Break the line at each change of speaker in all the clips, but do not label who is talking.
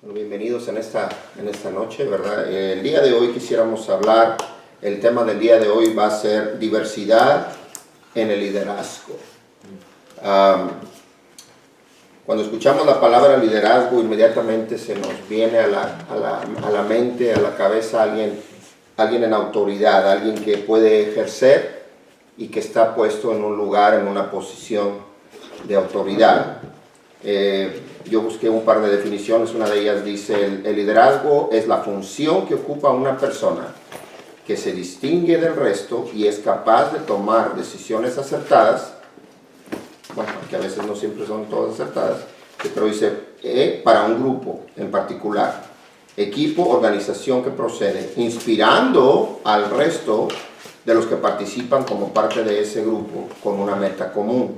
Bueno, bienvenidos en esta noche, ¿verdad? El día de hoy quisiéramos hablar, el tema del día de hoy va a ser diversidad en el liderazgo. Cuando escuchamos la palabra liderazgo, inmediatamente se nos viene a la mente, a la cabeza alguien en autoridad, alguien que puede ejercer y que está puesto en un lugar, en una posición de autoridad. Yo busqué un par de definiciones, una de ellas dice, el liderazgo es la función que ocupa una persona que se distingue del resto y es capaz de tomar decisiones acertadas, bueno, que a veces no siempre son todas acertadas, pero dice, para un grupo en particular, equipo, organización que procede, inspirando al resto de los que participan como parte de ese grupo con una meta común.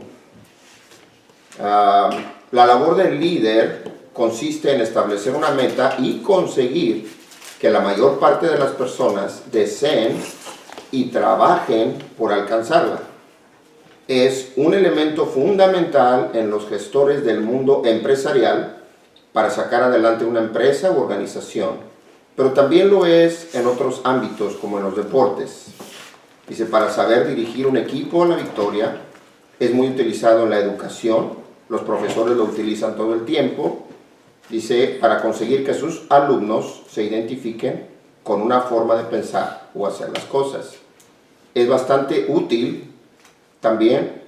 La labor del líder consiste en establecer una meta y conseguir que la mayor parte de las personas deseen y trabajen por alcanzarla. Es un elemento fundamental en los gestores del mundo empresarial para sacar adelante una empresa u organización, pero también lo es en otros ámbitos como en los deportes. Dice, para saber dirigir un equipo a la victoria es muy utilizado en la educación. Los profesores lo utilizan todo el tiempo, dice, para conseguir que sus alumnos se identifiquen con una forma de pensar o hacer las cosas. Es bastante útil también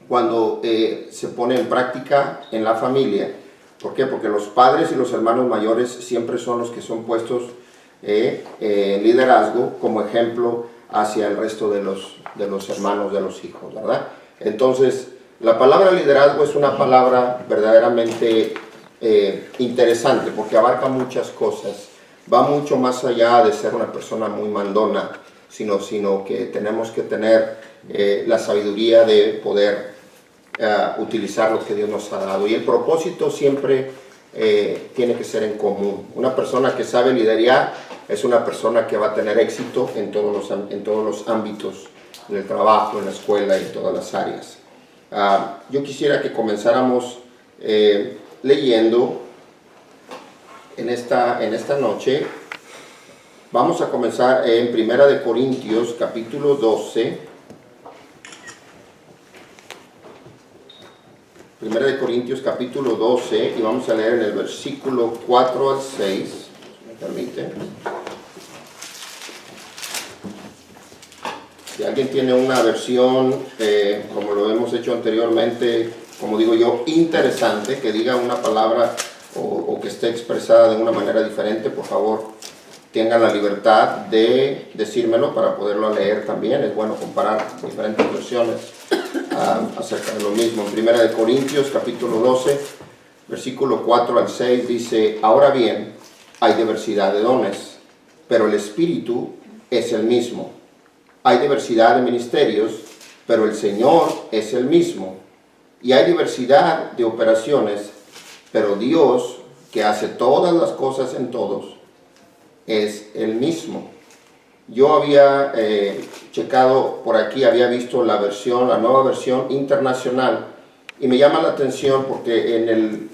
cuando se pone en práctica en la familia. ¿Por qué? Porque los padres y los hermanos mayores siempre son los que son puestos en liderazgo como ejemplo hacia el resto de los hermanos de los hijos, ¿verdad? Entonces, la palabra liderazgo es una palabra verdaderamente interesante porque abarca muchas cosas. Va mucho más allá de ser una persona muy mandona, sino que tenemos que tener la sabiduría de poder utilizar lo que Dios nos ha dado. Y el propósito siempre tiene que ser en común. Una persona que sabe liderar es una persona que va a tener éxito en todos los ámbitos, en el trabajo, en la escuela y en todas las áreas. Yo quisiera que comenzáramos leyendo en esta noche. Vamos a comenzar en 1 Corintios capítulo 12. 1 Corintios capítulo 12 y vamos a leer en el versículo 4 al 6. ¿Me permite? Si alguien tiene una versión, como lo hemos hecho anteriormente, como digo yo, interesante, que diga una palabra o que esté expresada de una manera diferente, por favor, tengan la libertad de decírmelo para poderlo leer también. Es bueno comparar diferentes versiones acerca de lo mismo. En 1 Corintios, capítulo 12, versículo 4 al 6, dice, ahora bien, hay diversidad de dones, pero el Espíritu es el mismo. Hay diversidad de ministerios, pero el Señor es el mismo. Y hay diversidad de operaciones, pero Dios, que hace todas las cosas en todos, es el mismo. Yo había checado por aquí, había visto la nueva versión internacional, y me llama la atención porque en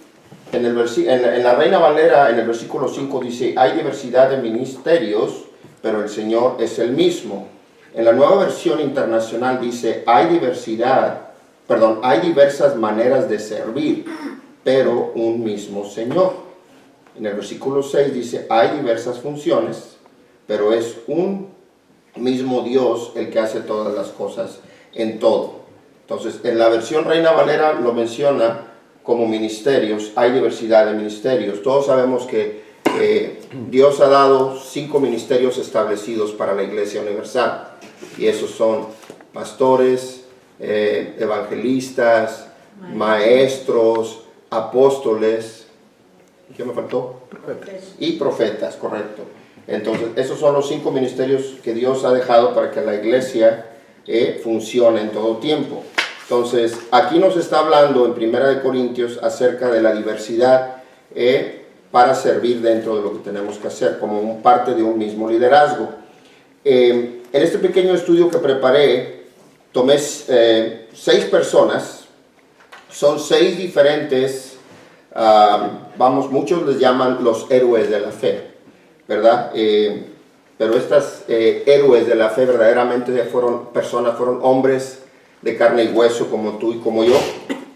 la Reina Valera, en el versículo 5 dice, hay diversidad de ministerios, pero el Señor es el mismo. En la nueva versión internacional dice, hay diversas maneras de servir, pero un mismo Señor. En el versículo 6 dice, hay diversas funciones, pero es un mismo Dios el que hace todas las cosas en todo. Entonces, en la versión Reina Valera lo menciona como ministerios, hay diversidad de ministerios. Todos sabemos que Dios ha dado 5 ministerios establecidos para la Iglesia Universal. Y esos son pastores, evangelistas, maestros, apóstoles, ¿qué me faltó? Y profetas, correcto. Entonces, esos son los 5 ministerios que Dios ha dejado para que la iglesia funcione en todo tiempo. Entonces, aquí nos está hablando en 1 Corintios acerca de la diversidad para servir dentro de lo que tenemos que hacer, como parte de un mismo liderazgo. En este pequeño estudio que preparé, tomé 6 personas, son 6 diferentes Vamos, muchos les llaman los héroes de la fe, ¿verdad? Pero estos héroes de la fe verdaderamente fueron personas, fueron hombres de carne y hueso como tú y como yo.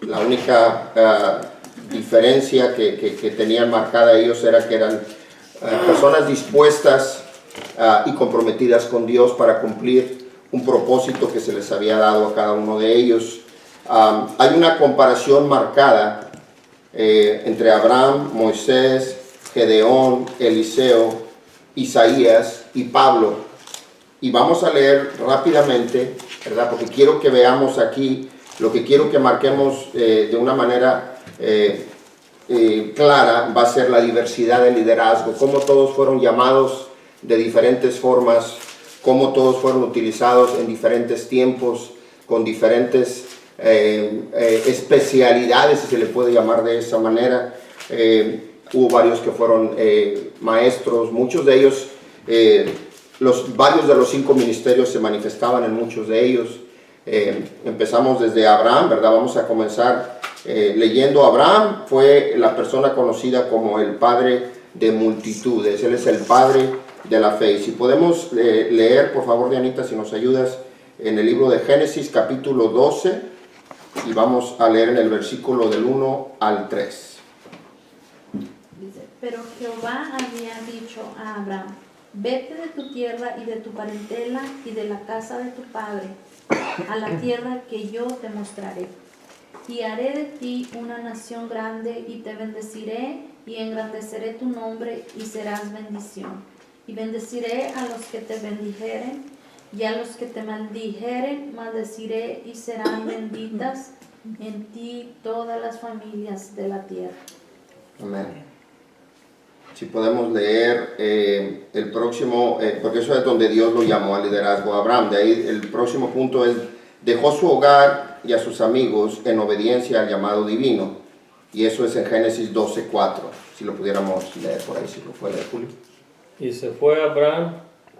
La única diferencia que tenían marcada ellos era que eran personas dispuestas y comprometidas con Dios para cumplir un propósito que se les había dado a cada uno de ellos. Hay una comparación marcada entre Abraham, Moisés, Gedeón, Eliseo, Isaías y Pablo. Y vamos a leer rápidamente, ¿verdad? Porque quiero que veamos aquí, lo que quiero que marquemos de una manera clara va a ser la diversidad del liderazgo, cómo todos fueron llamados de diferentes formas, cómo todos fueron utilizados en diferentes tiempos, con diferentes especialidades, si se le puede llamar de esa manera. Hubo varios que fueron maestros, muchos de ellos, varios de los 5 ministerios se manifestaban en muchos de ellos. Empezamos desde Abraham, ¿verdad? Vamos a comenzar leyendo. Abraham fue la persona conocida como el padre de multitudes, él es el padre de la fe. Y si podemos leer, por favor, Dianita, si nos ayudas, en el libro de Génesis capítulo 12, y vamos a leer en el versículo del 1 al 3.
Dice, pero Jehová había dicho a Abraham, vete de tu tierra y de tu parentela y de la casa de tu padre, a la tierra que yo te mostraré. Y haré de ti una nación grande y te bendeciré y engrandeceré tu nombre y serás bendición. Y bendeciré a los que te bendijeren y a los que te maldijeren maldeciré y serán benditas en ti todas las familias de la tierra.
Amén. Si podemos leer el próximo, porque eso es donde Dios lo llamó al liderazgo a Abraham. De ahí el próximo punto es, dejó su hogar y a sus amigos en obediencia al llamado divino. Y eso es en Génesis 12:4. Si lo pudiéramos leer por ahí, si lo puede leer, Julio.
Y se fue Abraham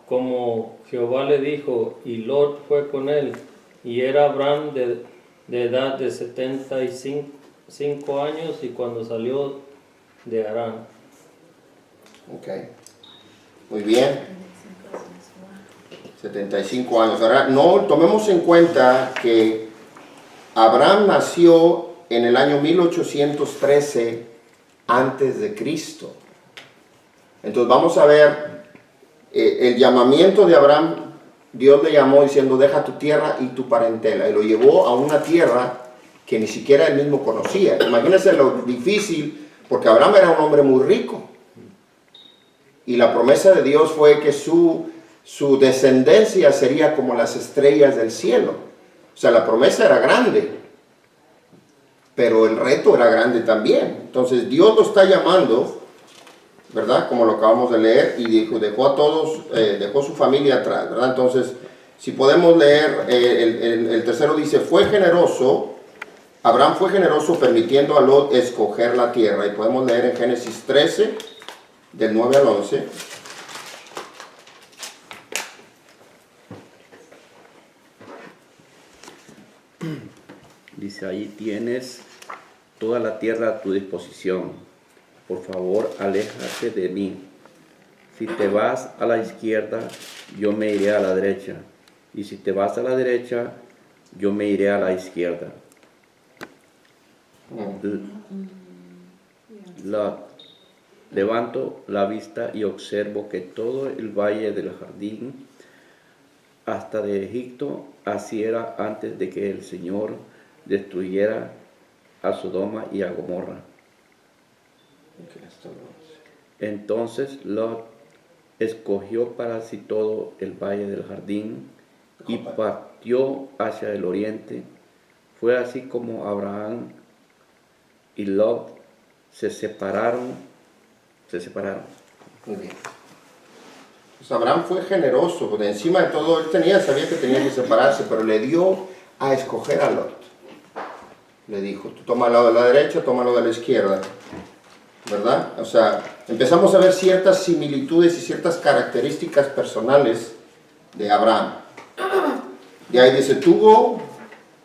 como Jehová le dijo, y Lot fue con él. Y era Abraham de edad de 75 años y cuando salió de Harán.
Ok, muy bien. 75 años. Ahora, no tomemos en cuenta que Abraham nació en el año 1813 antes de Cristo. Entonces vamos a ver el llamamiento de Abraham. Dios le llamó diciendo, deja tu tierra y tu parentela, y lo llevó a una tierra que ni siquiera él mismo conocía. Imagínense lo difícil, porque Abraham era un hombre muy rico, y la promesa de Dios fue que su descendencia sería como las estrellas del cielo. O sea, la promesa era grande, pero el reto era grande también. Entonces Dios lo está llamando, ¿verdad? Como lo acabamos de leer, y dejó a todos, dejó su familia atrás, ¿verdad? Entonces, si podemos leer, el tercero dice, Abraham fue generoso permitiendo a Lot escoger la tierra, y podemos leer en Génesis 13, del 9 al 11.
Dice, ahí tienes toda la tierra a tu disposición. Por favor, aléjate de mí. Si te vas a la izquierda, yo me iré a la derecha. Y si te vas a la derecha, yo me iré a la izquierda. Levanto la vista y observo que todo el valle del jardín, hasta de Egipto, así era antes de que el Señor destruyera a Sodoma y a Gomorra. Entonces Lot escogió para sí todo el valle del jardín y partió hacia el oriente. Fue así como Abraham y Lot se separaron.
Muy bien. Pues Abraham fue generoso, porque encima de todo él sabía que tenía que separarse, pero le dio a escoger a Lot. Le dijo, tú toma el lado de la derecha, toma el lado de la izquierda, ¿verdad? O sea, empezamos a ver ciertas similitudes y ciertas características personales de Abraham. De ahí dice, tuvo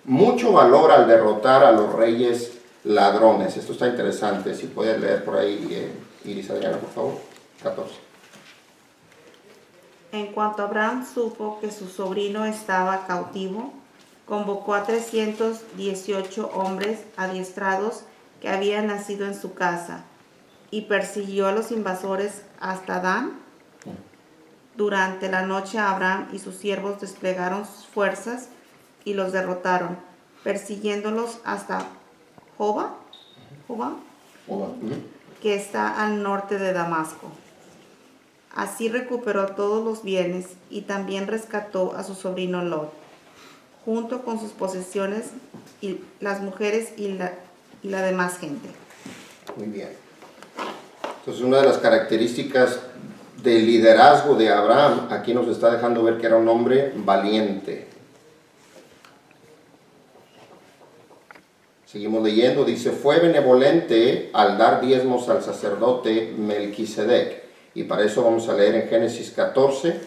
mucho valor al derrotar a los reyes ladrones. Esto está interesante. Si puedes leer por ahí, Iris Adriana, por favor. 14.
En cuanto Abraham supo que su sobrino estaba cautivo, convocó a 318 hombres adiestrados que habían nacido en su casa y persiguió a los invasores hasta Dan. Durante la noche Abraham y sus siervos desplegaron sus fuerzas y los derrotaron, persiguiéndolos hasta Joba, que está al norte de Damasco. Así recuperó todos los bienes y también rescató a su sobrino Lot, junto con sus posesiones y las mujeres y la demás gente.
Muy bien. Entonces, una de las características del liderazgo de Abraham, aquí nos está dejando ver que era un hombre valiente. Seguimos leyendo, dice, fue benevolente al dar diezmos al sacerdote Melquisedec. Y para eso vamos a leer en Génesis 14,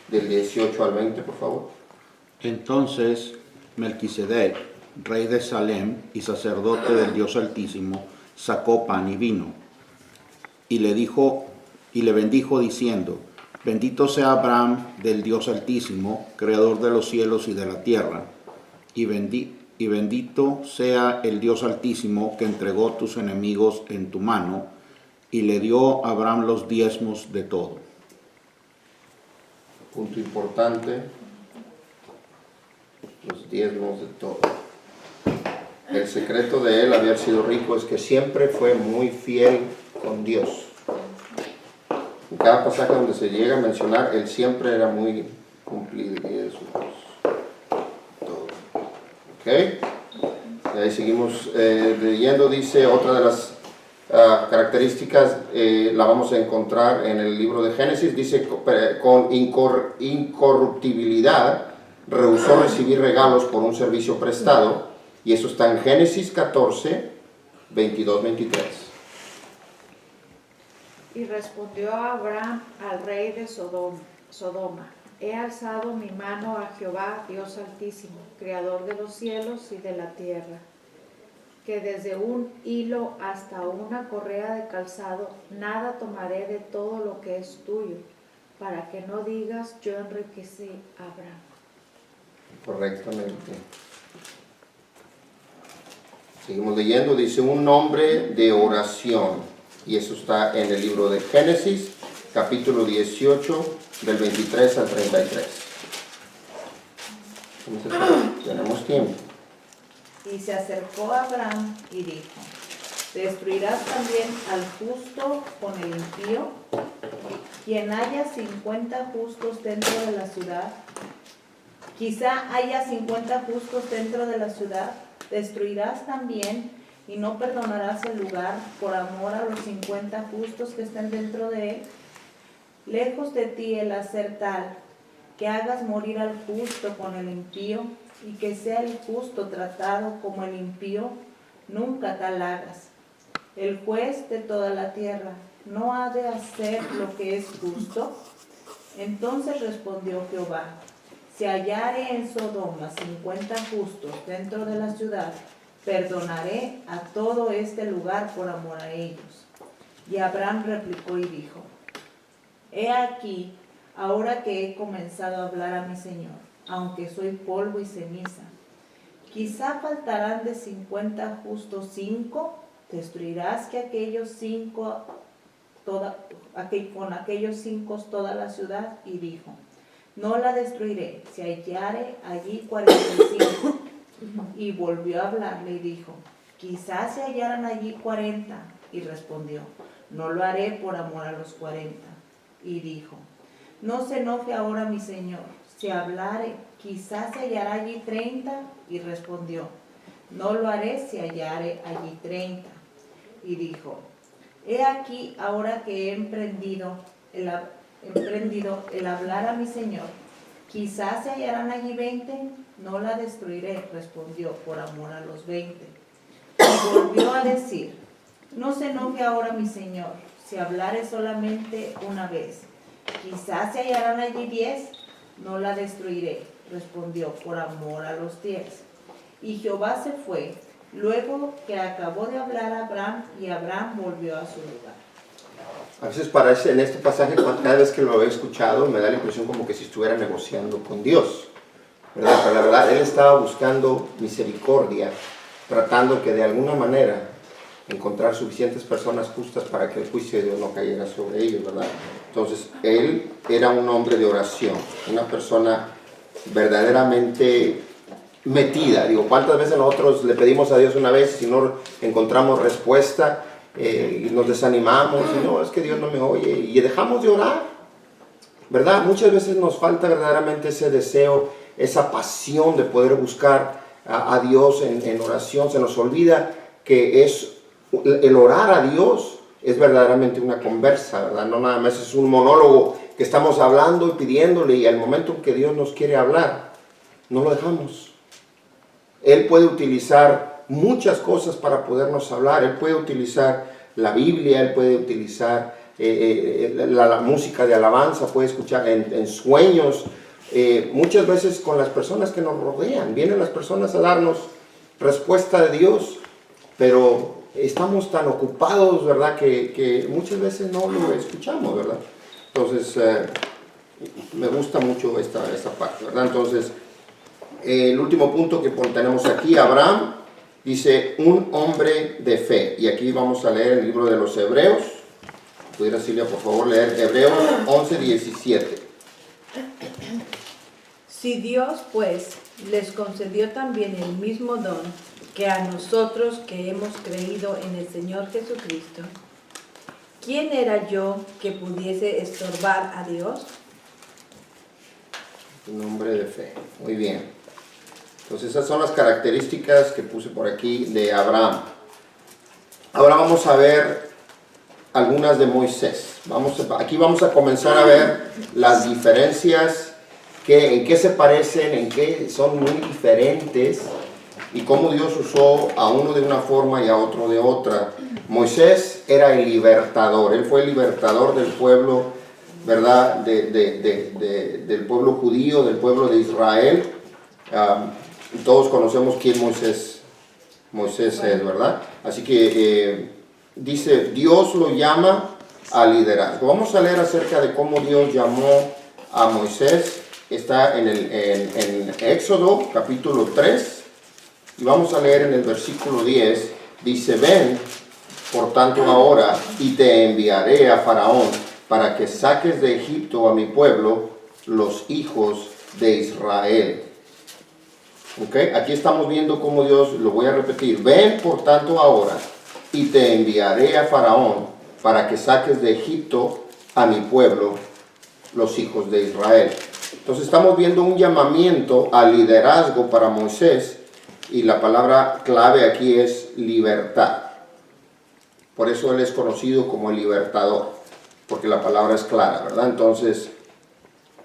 del 18 al 20, por favor.
Entonces Melquisedec, rey de Salem y sacerdote del Dios Altísimo, sacó pan y vino, y le bendijo diciendo, bendito sea Abraham del Dios Altísimo, creador de los cielos y de la tierra, y bendito sea el Dios Altísimo que entregó tus enemigos en tu mano, y le dio a Abraham los diezmos de todo.
Punto importante, los diezmos de todo. El secreto de él haber sido rico es que siempre fue muy fiel con Dios. En cada pasaje donde se llega a mencionar, él siempre era muy cumplido y eso todo. ¿Ok? Ahí seguimos leyendo, dice, otra de las características la vamos a encontrar en el libro de Génesis, dice, con incorruptibilidad rehusó recibir regalos por un servicio prestado, y eso está en Génesis 14, 22-23.
Y respondió Abraham al rey de Sodoma, he alzado mi mano a Jehová, Dios Altísimo, creador de los cielos y de la tierra, que desde un hilo hasta una correa de calzado, nada tomaré de todo lo que es tuyo, para que no digas, yo enriquecí a Abraham.
Correctamente. Seguimos leyendo, dice, un hombre de oración, y eso está en el libro de Génesis, capítulo 18, del 23 al 33. Tenemos tiempo.
Y se acercó a Abraham y dijo, ¿destruirás también al justo con el impío? Quien haya 50 justos dentro de la ciudad, quizá haya 50 justos dentro de la ciudad, ¿destruirás también y no perdonarás el lugar por amor a los 50 justos que estén dentro de él? Lejos de ti el hacer tal, que hagas morir al justo con el impío, y que sea el justo tratado como el impío, nunca tal hagas. El juez de toda la tierra no ha de hacer lo que es justo. Entonces respondió Jehová, si hallare en Sodoma 50 justos dentro de la ciudad, perdonaré a todo este lugar por amor a ellos. Y Abraham replicó y dijo, he aquí, ahora que he comenzado a hablar a mi Señor, aunque soy polvo y ceniza, quizá faltarán de 50 justos 5, destruirás que aquellos 5 con aquellos 5 toda la ciudad. Y dijo, no la destruiré, si hallare allí 45. Y volvió a hablarle y dijo, quizás se hallaran allí 40. Y respondió, no lo haré por amor a los 40. Y dijo, no se enoje ahora mi Señor, si hablare, quizás se hallará allí 30. Y respondió, no lo haré si hallare allí 30. Y dijo, he aquí ahora que he emprendido el hablar a mi Señor, quizás se hallarán allí 20, no la destruiré, respondió, por amor a los 20. Y volvió a decir, no se enoje ahora mi Señor, si hablare solamente una vez, quizás se hallarán allí 10, no la destruiré, respondió, por amor a los 10. Y Jehová se fue, luego que acabó de hablar a Abraham, y Abraham volvió a su lugar.
A veces parece en este pasaje, cada vez que lo he escuchado, me da la impresión como que si estuviera negociando con Dios, ¿verdad? Pero la verdad, él estaba buscando misericordia, tratando que de alguna manera encontrar suficientes personas justas para que el juicio de Dios no cayera sobre ellos, ¿verdad? Entonces, él era un hombre de oración, una persona verdaderamente metida. Digo, ¿cuántas veces nosotros le pedimos a Dios una vez, si no encontramos respuesta, y nos desanimamos, y no, es que Dios no me oye, y dejamos de orar, ¿verdad? Muchas veces nos falta verdaderamente ese deseo, esa pasión de poder buscar a Dios en oración. Se nos olvida que el orar a Dios es verdaderamente una conversa, ¿verdad? No nada más es un monólogo que estamos hablando y pidiéndole, y al momento en que Dios nos quiere hablar, no lo dejamos. Él puede utilizar muchas cosas para podernos hablar. Él puede utilizar la Biblia, Él puede utilizar la música de alabanza, puede escuchar en sueños, muchas veces con las personas que nos rodean. Vienen las personas a darnos respuesta de Dios, pero estamos tan ocupados, ¿verdad?, que muchas veces no lo escuchamos, ¿verdad? Entonces, me gusta mucho esta parte, ¿verdad? Entonces, el último punto que tenemos aquí, Abraham, dice, un hombre de fe. Y aquí vamos a leer el libro de los Hebreos. ¿Pudiera, Silvia, por favor, leer Hebreos 11:17?
Si Dios, pues, les concedió también el mismo don que a nosotros que hemos creído en el Señor Jesucristo, ¿quién era yo que pudiese estorbar a Dios?
Un hombre de fe. Muy bien. Entonces esas son las características que puse por aquí de Abraham. Ahora vamos a ver algunas de Moisés. Aquí vamos a comenzar a ver las diferencias, en qué se parecen, en qué son muy diferentes, y cómo Dios usó a uno de una forma y a otro de otra. Moisés era el libertador. Él fue el libertador del pueblo, ¿verdad? Del pueblo judío, del pueblo de Israel. Todos conocemos quién Moisés es, ¿verdad? Así que dice, Dios lo llama a liderazgo. Vamos a leer acerca de cómo Dios llamó a Moisés. Está en Éxodo capítulo 3, y vamos a leer en el versículo 10. Dice, ven, por tanto ahora, y te enviaré a Faraón para que saques de Egipto a mi pueblo, los hijos de Israel. Okay. Aquí estamos viendo cómo Dios, lo voy a repetir, ven por tanto ahora y te enviaré a Faraón para que saques de Egipto a mi pueblo, los hijos de Israel. Entonces estamos viendo un llamamiento al liderazgo para Moisés, y la palabra clave aquí es libertad. Por eso él es conocido como el libertador, porque la palabra es clara, ¿verdad? Entonces,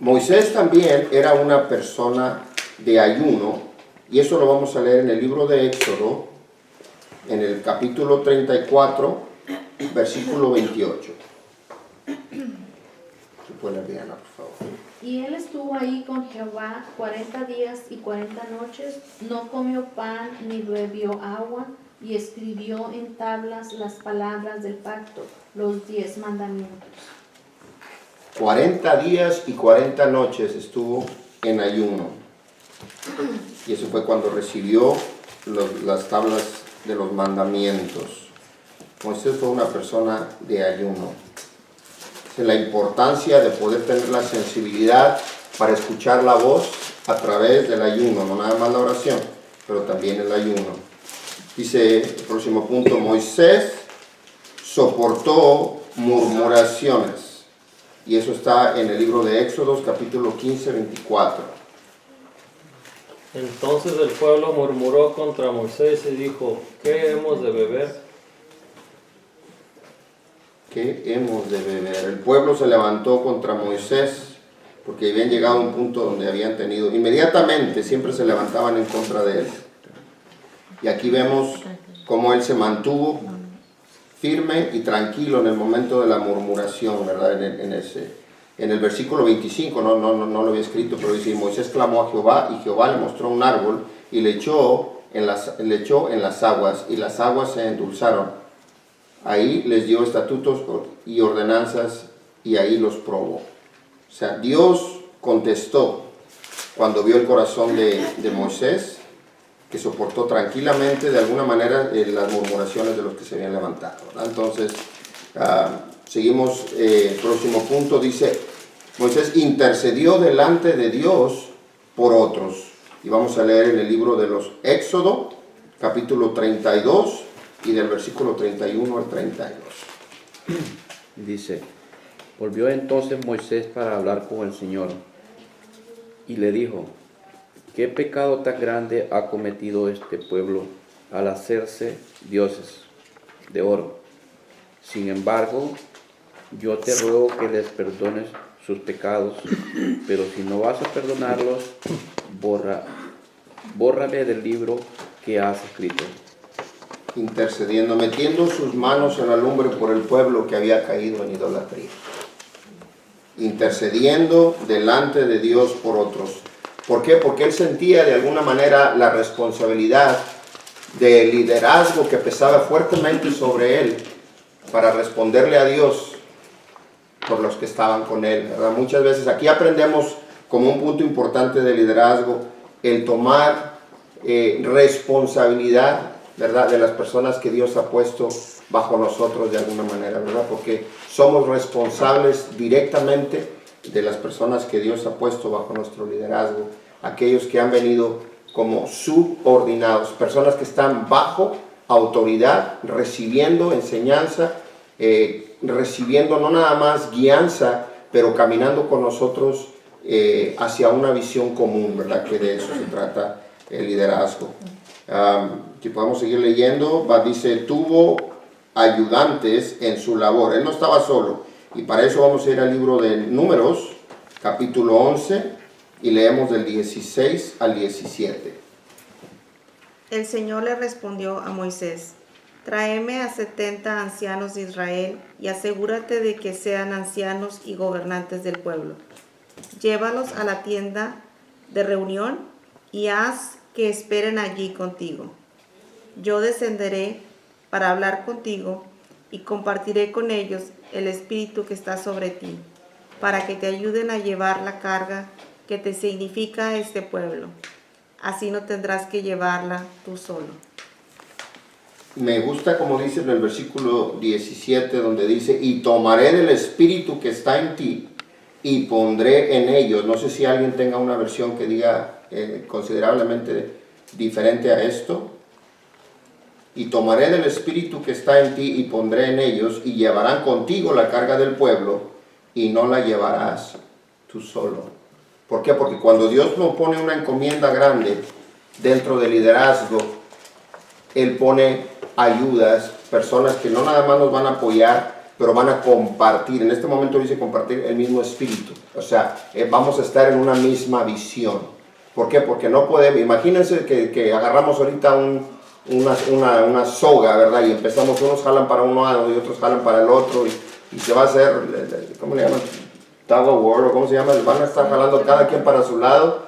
Moisés también era una persona de ayuno. Y eso lo vamos a leer en el libro de Éxodo, en el capítulo 34, versículo 28. ¿Se puede leer, Diana, por favor?
Y él estuvo ahí con Jehová 40 días y 40 noches, no comió pan ni bebió agua, y escribió en tablas las palabras del pacto, los 10 mandamientos.
40 días y 40 noches estuvo en ayuno. Y eso fue cuando recibió las tablas de los mandamientos. Moisés fue una persona de ayuno. Es la importancia de poder tener la sensibilidad para escuchar la voz a través del ayuno, no nada más la oración, pero también el ayuno. Dice el próximo punto, Moisés soportó murmuraciones. Y eso está en el libro de Éxodos, capítulo 15, 24.
Entonces el pueblo murmuró contra Moisés y dijo, ¿qué hemos de beber?
¿Qué hemos de beber? El pueblo se levantó contra Moisés porque habían llegado a un punto donde habían tenido, inmediatamente siempre se levantaban en contra de él. Y aquí vemos cómo él se mantuvo firme y tranquilo en el momento de la murmuración, ¿verdad? En el versículo 25, no lo había escrito, pero dice, Moisés clamó a Jehová, y Jehová le mostró un árbol y le echó le echó en las aguas, y las aguas se endulzaron. Ahí les dio estatutos y ordenanzas, y ahí los probó. O sea, Dios contestó cuando vio el corazón de Moisés, que soportó tranquilamente de alguna manera las murmuraciones de los que se habían levantado, ¿verdad? Entonces, seguimos, próximo punto, dice, Moisés intercedió delante de Dios por otros. Y vamos a leer en el libro de los Éxodo, capítulo 32, y del versículo 31 al 32.
Dice, volvió entonces Moisés para hablar con el Señor, y le dijo, ¿qué pecado tan grande ha cometido este pueblo al hacerse dioses de oro? Sin embargo, yo te ruego que les perdones sus pecados, pero si no vas a perdonarlos, bórrame del libro que has escrito.
Intercediendo, metiendo sus manos en la lumbre por el pueblo que había caído en idolatría. Intercediendo delante de Dios por otros. ¿Por qué? Porque él sentía de alguna manera la responsabilidad del liderazgo que pesaba fuertemente sobre él para responderle a Dios por los que estaban con él, ¿verdad? Muchas veces aquí aprendemos como un punto importante de liderazgo el tomar responsabilidad, ¿verdad?, de las personas que Dios ha puesto bajo nosotros de alguna manera, ¿verdad? Porque somos responsables directamente de las personas que Dios ha puesto bajo nuestro liderazgo, aquellos que han venido como subordinados, personas que están bajo autoridad, recibiendo enseñanza, recibiendo no nada más guianza, pero caminando con nosotros hacia una visión común, ¿verdad? Que de eso se trata el liderazgo. Si podemos seguir leyendo, dice, tuvo ayudantes en su labor. Él no estaba solo. Y para eso vamos a ir al libro de Números, capítulo 11, y leemos del 16 al 17.
El Señor le respondió a Moisés, tráeme a 70 ancianos de Israel y asegúrate de que sean ancianos y gobernantes del pueblo. Llévalos a la tienda de reunión y haz que esperen allí contigo. Yo descenderé para hablar contigo y compartiré con ellos el espíritu que está sobre ti, para que te ayuden a llevar la carga que te significa este pueblo. Así no tendrás que llevarla tú solo.
Me gusta como dice en el versículo 17, donde dice, y tomaré del espíritu que está en ti y pondré en ellos. No sé si alguien tenga una versión que diga considerablemente diferente a esto. Y tomaré del espíritu que está en ti y pondré en ellos, y llevarán contigo la carga del pueblo, y no la llevarás tú solo. ¿Por qué? Porque cuando Dios nos pone una encomienda grande dentro del liderazgo, Él pone ayudas, personas que no nada más nos van a apoyar, pero van a compartir. En este momento dice compartir el mismo espíritu. O sea, vamos a estar en una misma visión. ¿Por qué? Porque no podemos, imagínense que agarramos ahorita una soga, ¿verdad? Y empezamos, unos jalan para un lado y otros jalan para el otro, y se va a hacer, ¿cómo le llaman? Tug of war, o ¿cómo se llama? Van a estar jalando cada quien para su lado.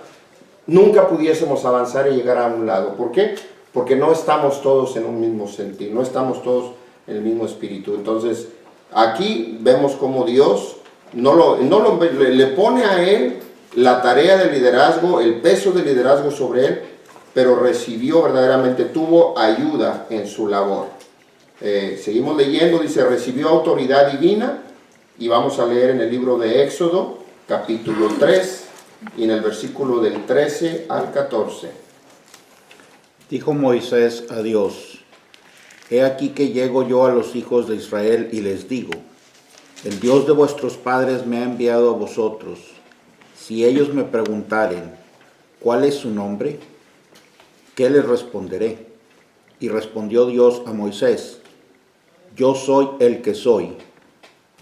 Nunca pudiésemos avanzar y llegar a un lado. ¿Por qué? Porque no estamos todos en un mismo sentir, no estamos todos en el mismo espíritu. Entonces, aquí vemos cómo Dios le pone a él la tarea de liderazgo, el peso de liderazgo sobre él, pero recibió verdaderamente, tuvo ayuda en su labor. Seguimos leyendo, dice, recibió autoridad divina, y vamos a leer en el libro de Éxodo, capítulo 3, y en el versículo del 13 al 14.
Dijo Moisés a Dios, he aquí que llego yo a los hijos de Israel y les digo, el Dios de vuestros padres me ha enviado a vosotros. Si ellos me preguntaren, ¿cuál es su nombre?, ¿qué les responderé? Y respondió Dios a Moisés, yo soy el que soy.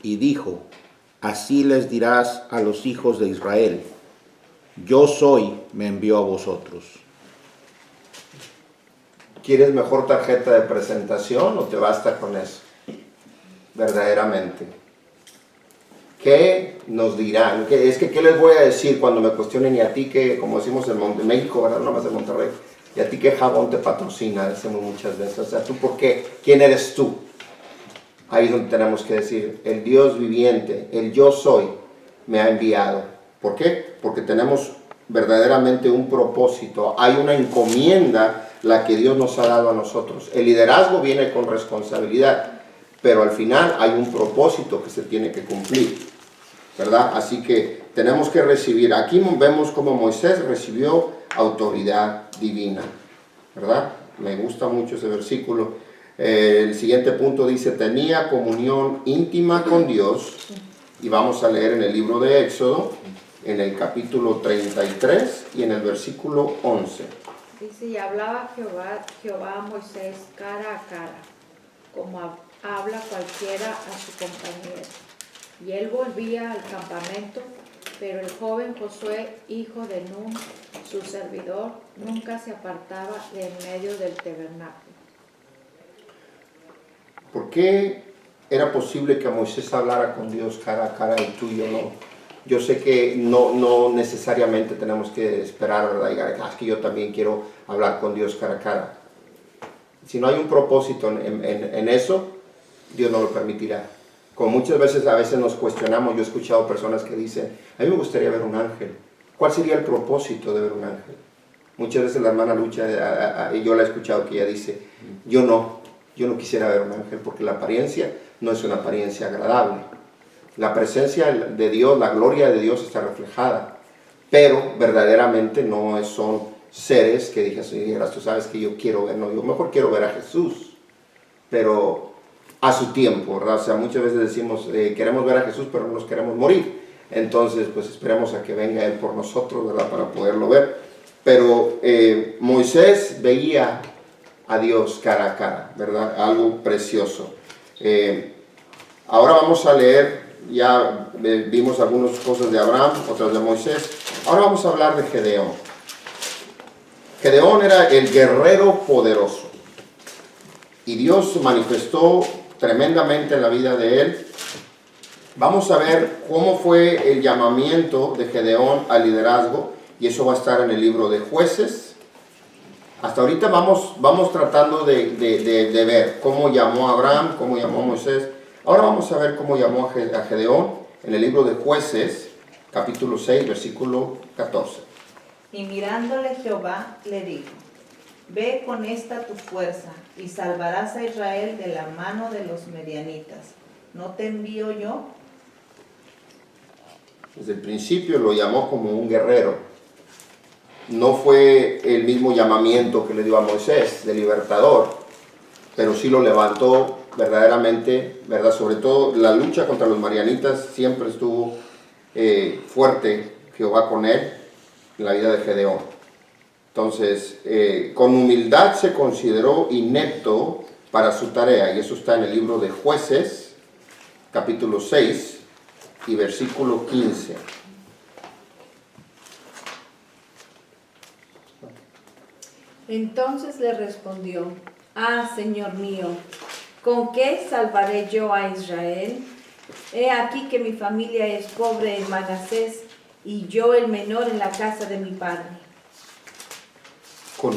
Y dijo, así les dirás a los hijos de Israel, yo soy, me envió a vosotros.
¿Quieres mejor tarjeta de presentación o te basta con eso? Verdaderamente. ¿Qué nos dirán? ¿Qué les voy a decir cuando me cuestionen, y a ti que, como decimos en México, ¿verdad? No más en Monterrey, ¿y a ti qué jabón te patrocina? Decimos muchas veces. O sea, ¿tú por qué? ¿Quién eres tú? Ahí es donde tenemos que decir, el Dios viviente, el yo soy, me ha enviado. ¿Por qué? Porque tenemos verdaderamente un propósito. Hay una encomienda la que Dios nos ha dado a nosotros. El liderazgo viene con responsabilidad, pero al final hay un propósito que se tiene que cumplir, ¿verdad? Así que tenemos que recibir. Aquí vemos cómo Moisés recibió autoridad divina, ¿verdad? Me gusta mucho ese versículo. El siguiente punto dice, tenía comunión íntima con Dios, y vamos a leer en el libro de Éxodo, en el capítulo 33 y en el versículo 11.
Dice, y hablaba Jehová a Moisés cara a cara, como habla cualquiera a su compañero. Y él volvía al campamento, pero el joven Josué, hijo de Nun, su servidor, nunca se apartaba de en medio del tabernáculo.
¿Por qué era posible que Moisés hablara con Dios cara a cara y tú y yo no? Yo sé que no necesariamente tenemos que esperar, ¿verdad? Y es que yo también quiero hablar con Dios cara a cara. Si no hay un propósito en eso, Dios no lo permitirá. Como muchas veces, a veces nos cuestionamos, yo he escuchado personas que dicen, a mí me gustaría ver un ángel. ¿Cuál sería el propósito de ver un ángel? Muchas veces la hermana Lucha, yo la he escuchado que ella dice, yo no quisiera ver un ángel porque la apariencia no es una apariencia agradable. La presencia de Dios, la gloria de Dios está reflejada, pero verdaderamente no son seres que dijeras, tú sabes que yo quiero ver, no, yo mejor quiero ver a Jesús, pero a su tiempo, ¿verdad? O sea, muchas veces decimos, queremos ver a Jesús, pero no nos queremos morir. Entonces, pues esperemos a que venga Él por nosotros, ¿verdad? Para poderlo ver. Pero Moisés veía a Dios cara a cara, ¿verdad? Algo precioso. Ahora vamos a leer, ya vimos algunas cosas de Abraham, otras de Moisés. Ahora vamos a hablar de Gedeón. Gedeón era el guerrero poderoso. Y Dios manifestó tremendamente en la vida de él. Vamos a ver cómo fue el llamamiento de Gedeón al liderazgo, y eso va a estar en el libro de Jueces. Hasta ahorita vamos tratando de ver cómo llamó a Abraham, cómo llamó a Moisés. Ahora vamos a ver cómo llamó a Gedeón en el libro de Jueces, capítulo 6, versículo 14.
Y mirándole Jehová le dijo, ve con esta tu fuerza y salvarás a Israel de la mano de los medianitas. ¿No te envío yo?
Desde el principio lo llamó como un guerrero. No fue el mismo llamamiento que le dio a Moisés de libertador, pero sí lo levantó verdaderamente, ¿verdad? Sobre todo la lucha contra los madianitas siempre estuvo fuerte Jehová con él en la vida de Gedeón. Entonces, con humildad se consideró inepto para su tarea, y eso está en el libro de Jueces, capítulo 6 y versículo 15.
Entonces le respondió, Señor mío, ¿con qué salvaré yo a Israel? He aquí que mi familia es pobre en Manasés, y yo el menor en la casa de mi padre.
Con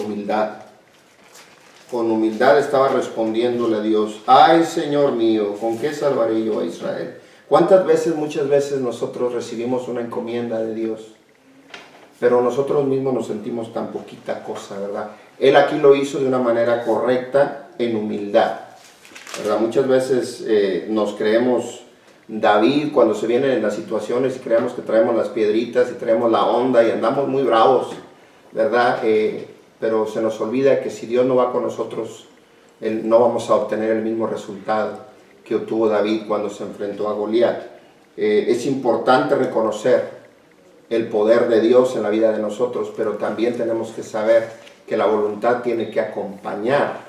humildad estaba respondiéndole a Dios, ay Señor mío, ¿con qué salvaré yo a Israel? Muchas veces nosotros recibimos una encomienda de Dios, pero nosotros mismos nos sentimos tan poquita cosa, ¿verdad? Él aquí lo hizo de una manera correcta, en humildad, ¿verdad? Muchas veces nos creemos David cuando se vienen en las situaciones y creemos que traemos las piedritas y traemos la onda y andamos muy bravos, ¿verdad? Pero se nos olvida que si Dios no va con nosotros, no vamos a obtener el mismo resultado que obtuvo David cuando se enfrentó a Goliat. Es importante reconocer el poder de Dios en la vida de nosotros, pero también tenemos que saber que la voluntad tiene que acompañar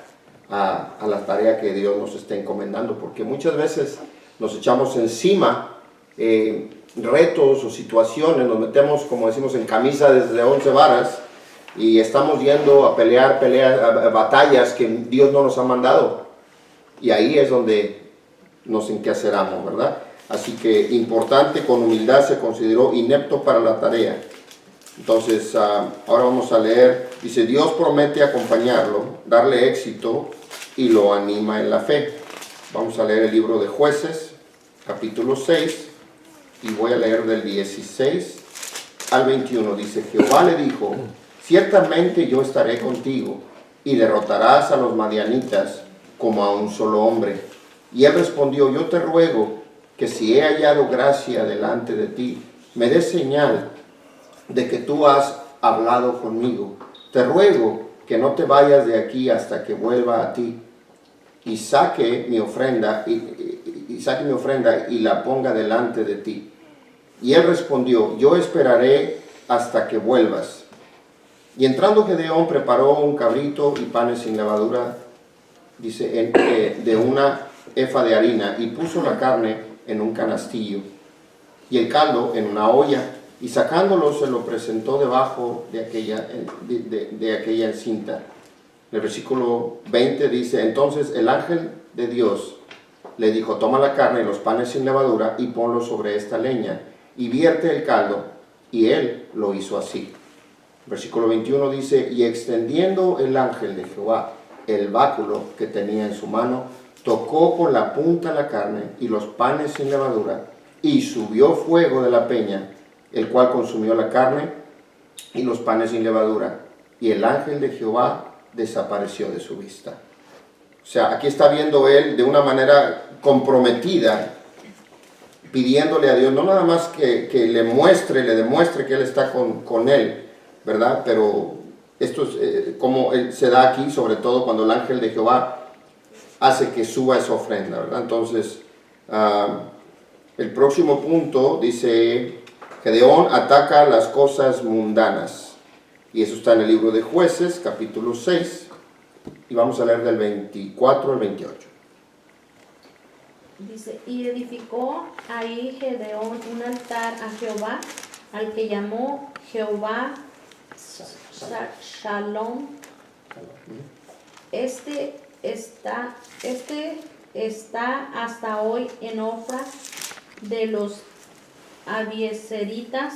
a la tarea que Dios nos está encomendando, porque muchas veces nos echamos encima retos o situaciones, nos metemos, como decimos, en camisa desde 11 varas, y estamos yendo a pelear batallas que Dios no nos ha mandado, y ahí es donde nos enquaceramos, ¿verdad? Así que importante, con humildad se consideró inepto para la tarea. Entonces, ahora vamos a leer, dice, Dios promete acompañarlo, darle éxito y lo anima en la fe. Vamos a leer el libro de Jueces, capítulo 6, y voy a leer del 16 al 21. Dice, Jehová le dijo, ciertamente yo estaré contigo, y derrotarás a los madianitas como a un solo hombre. Y él respondió, yo te ruego que si he hallado gracia delante de ti, me des señal de que tú has hablado conmigo. Te ruego que no te vayas de aquí hasta que vuelva a ti y saque mi ofrenda y la ponga delante de ti. Y él respondió, yo esperaré hasta que vuelvas. Y entrando Gedeón preparó un cabrito y panes sin levadura, dice, de una efa de harina, y puso la carne en un canastillo y el caldo en una olla, y sacándolo se lo presentó debajo de aquella encinta. El versículo 20 dice, entonces el ángel de Dios le dijo, toma la carne y los panes sin levadura y ponlos sobre esta leña y vierte el caldo, y él lo hizo así. Versículo 21 dice, y extendiendo el ángel de Jehová el báculo que tenía en su mano, tocó con la punta la carne y los panes sin levadura, y subió fuego de la peña, el cual consumió la carne y los panes sin levadura, y el ángel de Jehová desapareció de su vista. O sea, aquí está viendo él de una manera comprometida, pidiéndole a Dios, no nada más que le demuestre que él está con él, ¿verdad? Pero esto es como se da aquí, sobre todo cuando el ángel de Jehová hace que suba esa ofrenda, ¿verdad? Entonces, el próximo punto dice, Gedeón ataca las cosas mundanas. Y eso está en el libro de Jueces, capítulo 6, y vamos a leer del 24 al 28.
Dice, y edificó ahí Gedeón un altar a Jehová, al que llamó Jehová Shalom. Este está hasta hoy en Ofra de los abiezeritas.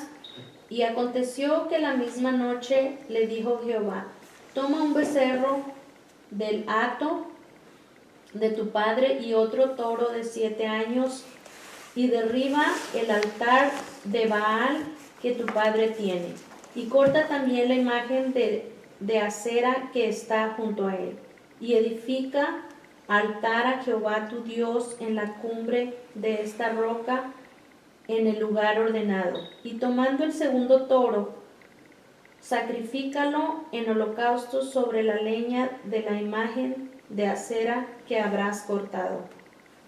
Y aconteció que la misma noche le dijo Jehová, toma un becerro del hato de tu padre y otro toro de 7 años y derriba el altar de Baal que tu padre tiene y corta también la imagen de acera que está junto a él y edifica altar a Jehová tu Dios en la cumbre de esta roca en el lugar ordenado. Y tomando el segundo toro, sacrifícalo en holocausto sobre la leña de la imagen de acera que habrás cortado.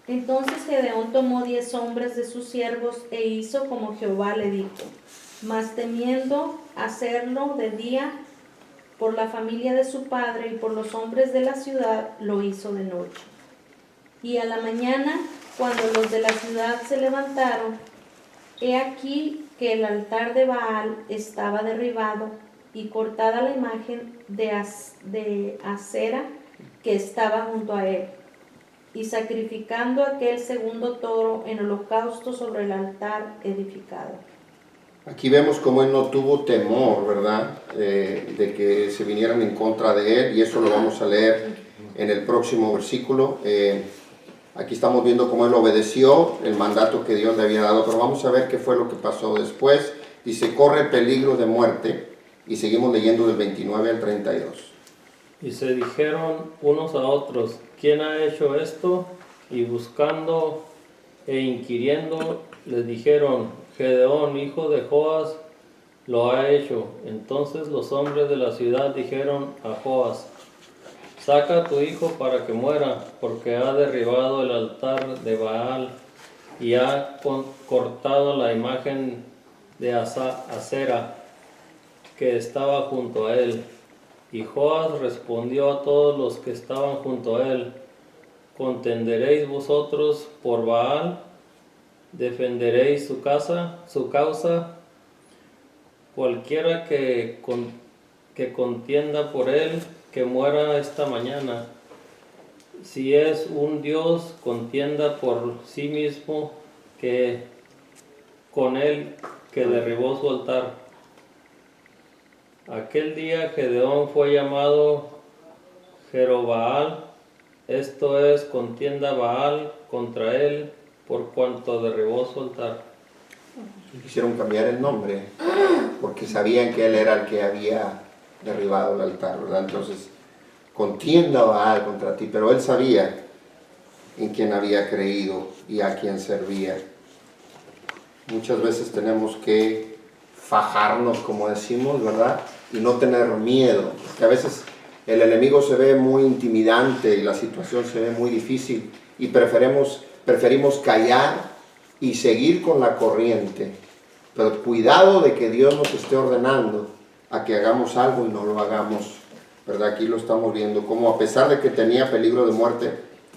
Entonces Gedeón tomó 10 hombres de sus siervos e hizo como Jehová le dijo, mas temiendo hacerlo de día por la familia de su padre y por los hombres de la ciudad, lo hizo de noche. Y a la mañana, cuando los de la ciudad se levantaron, he aquí que el altar de Baal estaba derribado y cortada la imagen de acera que estaba junto a él, y sacrificando aquel segundo toro en holocausto sobre el altar edificado.
Aquí vemos cómo él no tuvo temor, ¿verdad? De que se vinieran en contra de él, y eso lo vamos a leer en el próximo versículo. Aquí estamos viendo cómo él obedeció el mandato que Dios le había dado, pero vamos a ver qué fue lo que pasó después. Dice, corre peligro de muerte, y seguimos leyendo del 29 al 32.
Y se dijeron unos a otros, ¿quién ha hecho esto? Y buscando e inquiriendo, les dijeron, Gedeón, hijo de Joas, lo ha hecho. Entonces los hombres de la ciudad dijeron a Joas, saca a tu hijo para que muera, porque ha derribado el altar de Baal y ha cortado la imagen de acera que estaba junto a él. Y Joas respondió a todos los que estaban junto a él, ¿contenderéis vosotros por Baal? ¿Defenderéis su causa? Cualquiera que contienda por él, que muera esta mañana. Si es un Dios, contienda por sí mismo que con él que derribó su altar. Aquel día Gedeón fue llamado Jerobaal, esto es, contienda Baal contra él, por cuanto derribó su altar.
Quisieron cambiar el nombre porque sabían que él era el que había derribado el altar, ¿verdad? Entonces, contienda Baal contra ti, pero él sabía en quién había creído y a quién servía. Muchas veces tenemos que fajarnos, como decimos, ¿verdad? Y no tener miedo, porque a veces el enemigo se ve muy intimidante y la situación se ve muy difícil y preferimos callar y seguir con la corriente. Pero cuidado de que Dios nos esté ordenando a que hagamos algo y no lo hagamos, ¿verdad? Aquí lo estamos viendo, como a pesar de que tenía peligro de muerte,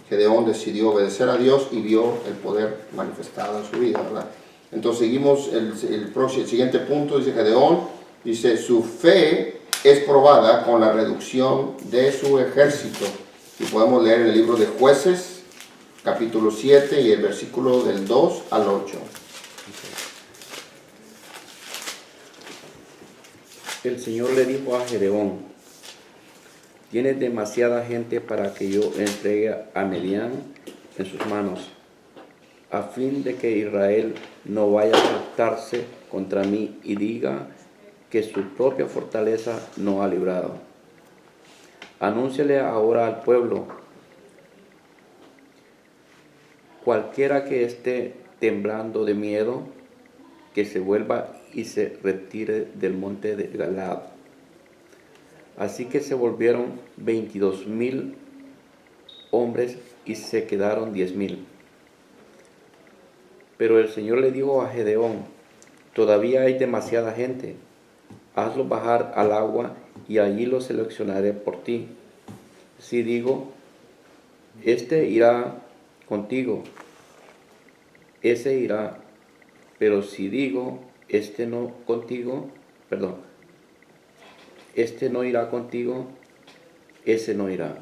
Gedeón decidió obedecer a Dios y vio el poder manifestado en su vida, ¿verdad? Entonces seguimos el siguiente punto, dice Gedeón, dice, su fe es probada con la reducción de su ejército. Y podemos leer el libro de Jueces, capítulo 7 y el versículo del 2 al 8.
El Señor le dijo a Gedeón: tienes demasiada gente para que yo entregue a Medián en sus manos, a fin de que Israel no vaya a jactarse contra mí y diga que su propia fortaleza no ha librado. Anúnciale ahora al pueblo: cualquiera que esté temblando de miedo, que se vuelva y se retire del monte de Galaad. Así que se volvieron 22,000 hombres y se quedaron 10,000. Pero el Señor le dijo a Gedeón: todavía hay demasiada gente. Hazlo bajar al agua y allí lo seleccionaré por ti. Si digo, este irá contigo, ese irá. Pero si digo, este no irá contigo, ese no irá.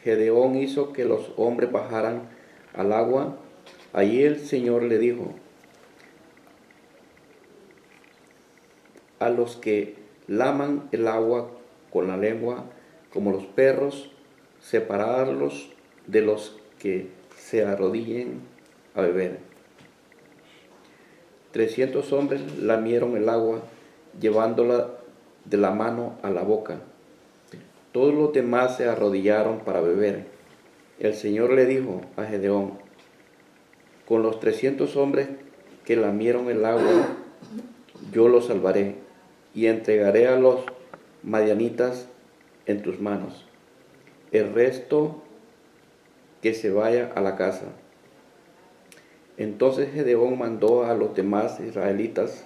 Gedeón hizo que los hombres bajaran al agua. Allí el Señor le dijo: a los que laman el agua con la lengua, como los perros, separarlos de los que se arrodillen a beber. 300 hombres lamieron el agua, llevándola de la mano a la boca. Todos los demás se arrodillaron para beber. El Señor le dijo a Gedeón: con los 300 hombres que lamieron el agua, yo los salvaré y entregaré a los madianitas en tus manos. El resto que se vaya a la casa. Entonces Gedeón mandó a los demás israelitas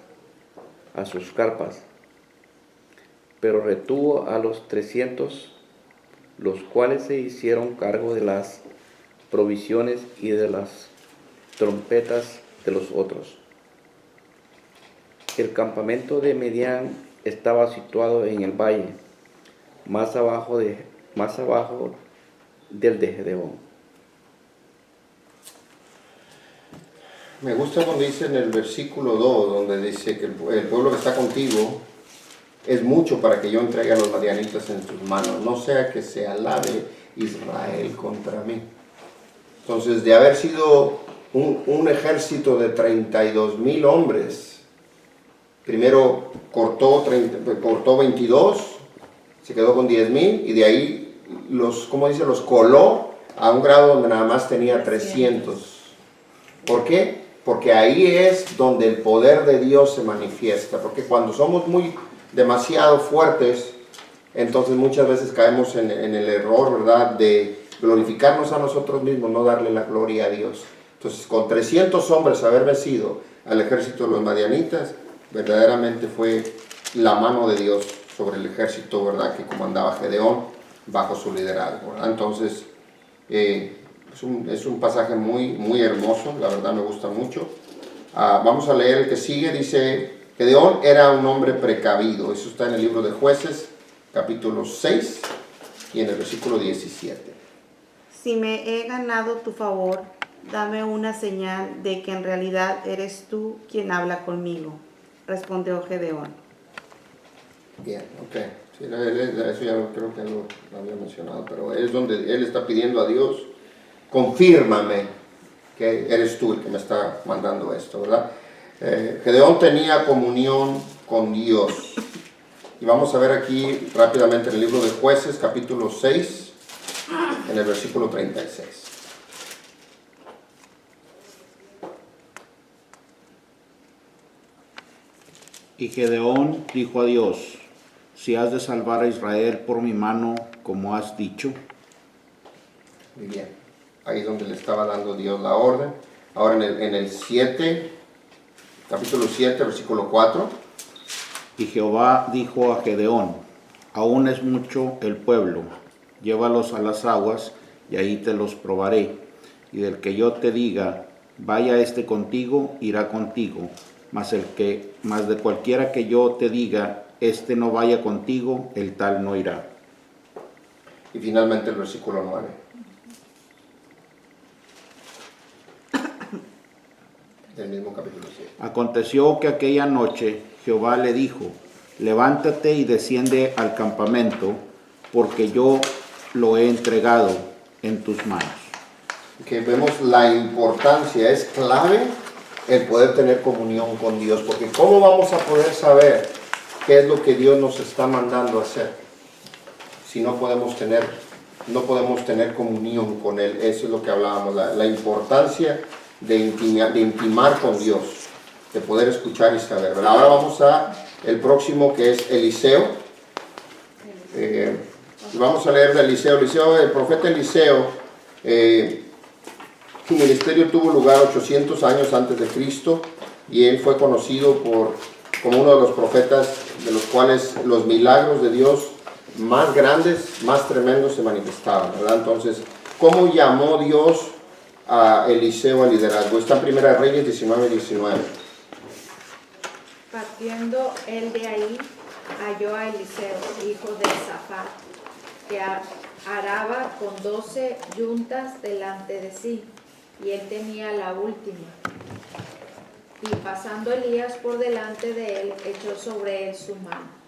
a sus carpas, pero retuvo a los 300, los cuales se hicieron cargo de las provisiones y de las trompetas de los otros. El campamento de Medián estaba situado en el valle, más abajo del de Gedeón.
Me gusta cuando dice en el versículo 2, donde dice que el pueblo que está contigo es mucho para que yo entregue a los madianitas en tus manos, no sea que se alabe Israel contra mí. Entonces, de haber sido un ejército de 32,000 hombres, primero cortó 22, se quedó con 10,000 y de ahí los coló a un grado donde nada más tenía 300. ¿Por qué? Porque ahí es donde el poder de Dios se manifiesta, porque cuando somos demasiado fuertes, entonces muchas veces caemos en el error, ¿verdad?, de glorificarnos a nosotros mismos, no darle la gloria a Dios. Entonces, con 300 hombres haber vencido al ejército de los madianitas, verdaderamente fue la mano de Dios sobre el ejército, ¿verdad?, que comandaba Gedeón bajo su liderazgo, ¿verdad? Entonces, es un pasaje muy hermoso, la verdad me gusta mucho. Vamos a leer el que sigue. Dice: Gedeón era un hombre precavido. Eso está en el libro de Jueces, capítulo 6 y en el versículo 17.
Si me he ganado tu favor, dame una señal de que en realidad eres tú quien habla conmigo, respondió Gedeón.
Bien, ok. Sí, eso ya creo que lo había mencionado, pero es donde él está pidiendo a Dios, confírmame que eres tú el que me está mandando esto, ¿verdad? Gedeón tenía comunión con Dios. Y vamos a ver aquí rápidamente en el libro de Jueces, capítulo 6, en el versículo 36.
Y Gedeón dijo a Dios, si has de salvar a Israel por mi mano, como has dicho.
Muy bien. Ahí es donde le estaba dando Dios la orden. Ahora en el 7, capítulo 7, versículo 4.
Y Jehová dijo a Gedeón, aún es mucho el pueblo, llévalos a las aguas, y ahí te los probaré. Y del que yo te diga, vaya este contigo, irá contigo. Mas de cualquiera que yo te diga, este no vaya contigo, el tal no irá.
Y finalmente el versículo 9. Del mismo capítulo 7.
Aconteció que aquella noche Jehová le dijo, levántate y desciende al campamento, porque yo lo he entregado en tus manos.
Que vemos la importancia, es clave el poder tener comunión con Dios, porque ¿cómo vamos a poder saber qué es lo que Dios nos está mandando a hacer si no podemos tener comunión con Él? Eso es lo que hablábamos, la importancia de intimar con Dios, de poder escuchar y saber, ¿verdad? Ahora vamos a el próximo, que es Eliseo. Vamos a leer de Eliseo. El profeta Eliseo, su ministerio tuvo lugar 800 años antes de Cristo, y él fue conocido como uno de los profetas de los cuales los milagros de Dios más grandes, más tremendos se manifestaban, ¿verdad? Entonces, ¿cómo llamó Dios a Eliseo al liderazgo? Está en Primera Reyes 19:19.
Partiendo él de ahí, halló a Eliseo, hijo de Safat, que araba con 12 yuntas delante de sí, y él tenía la última. Y pasando Elías por delante de él, echó sobre él su mano.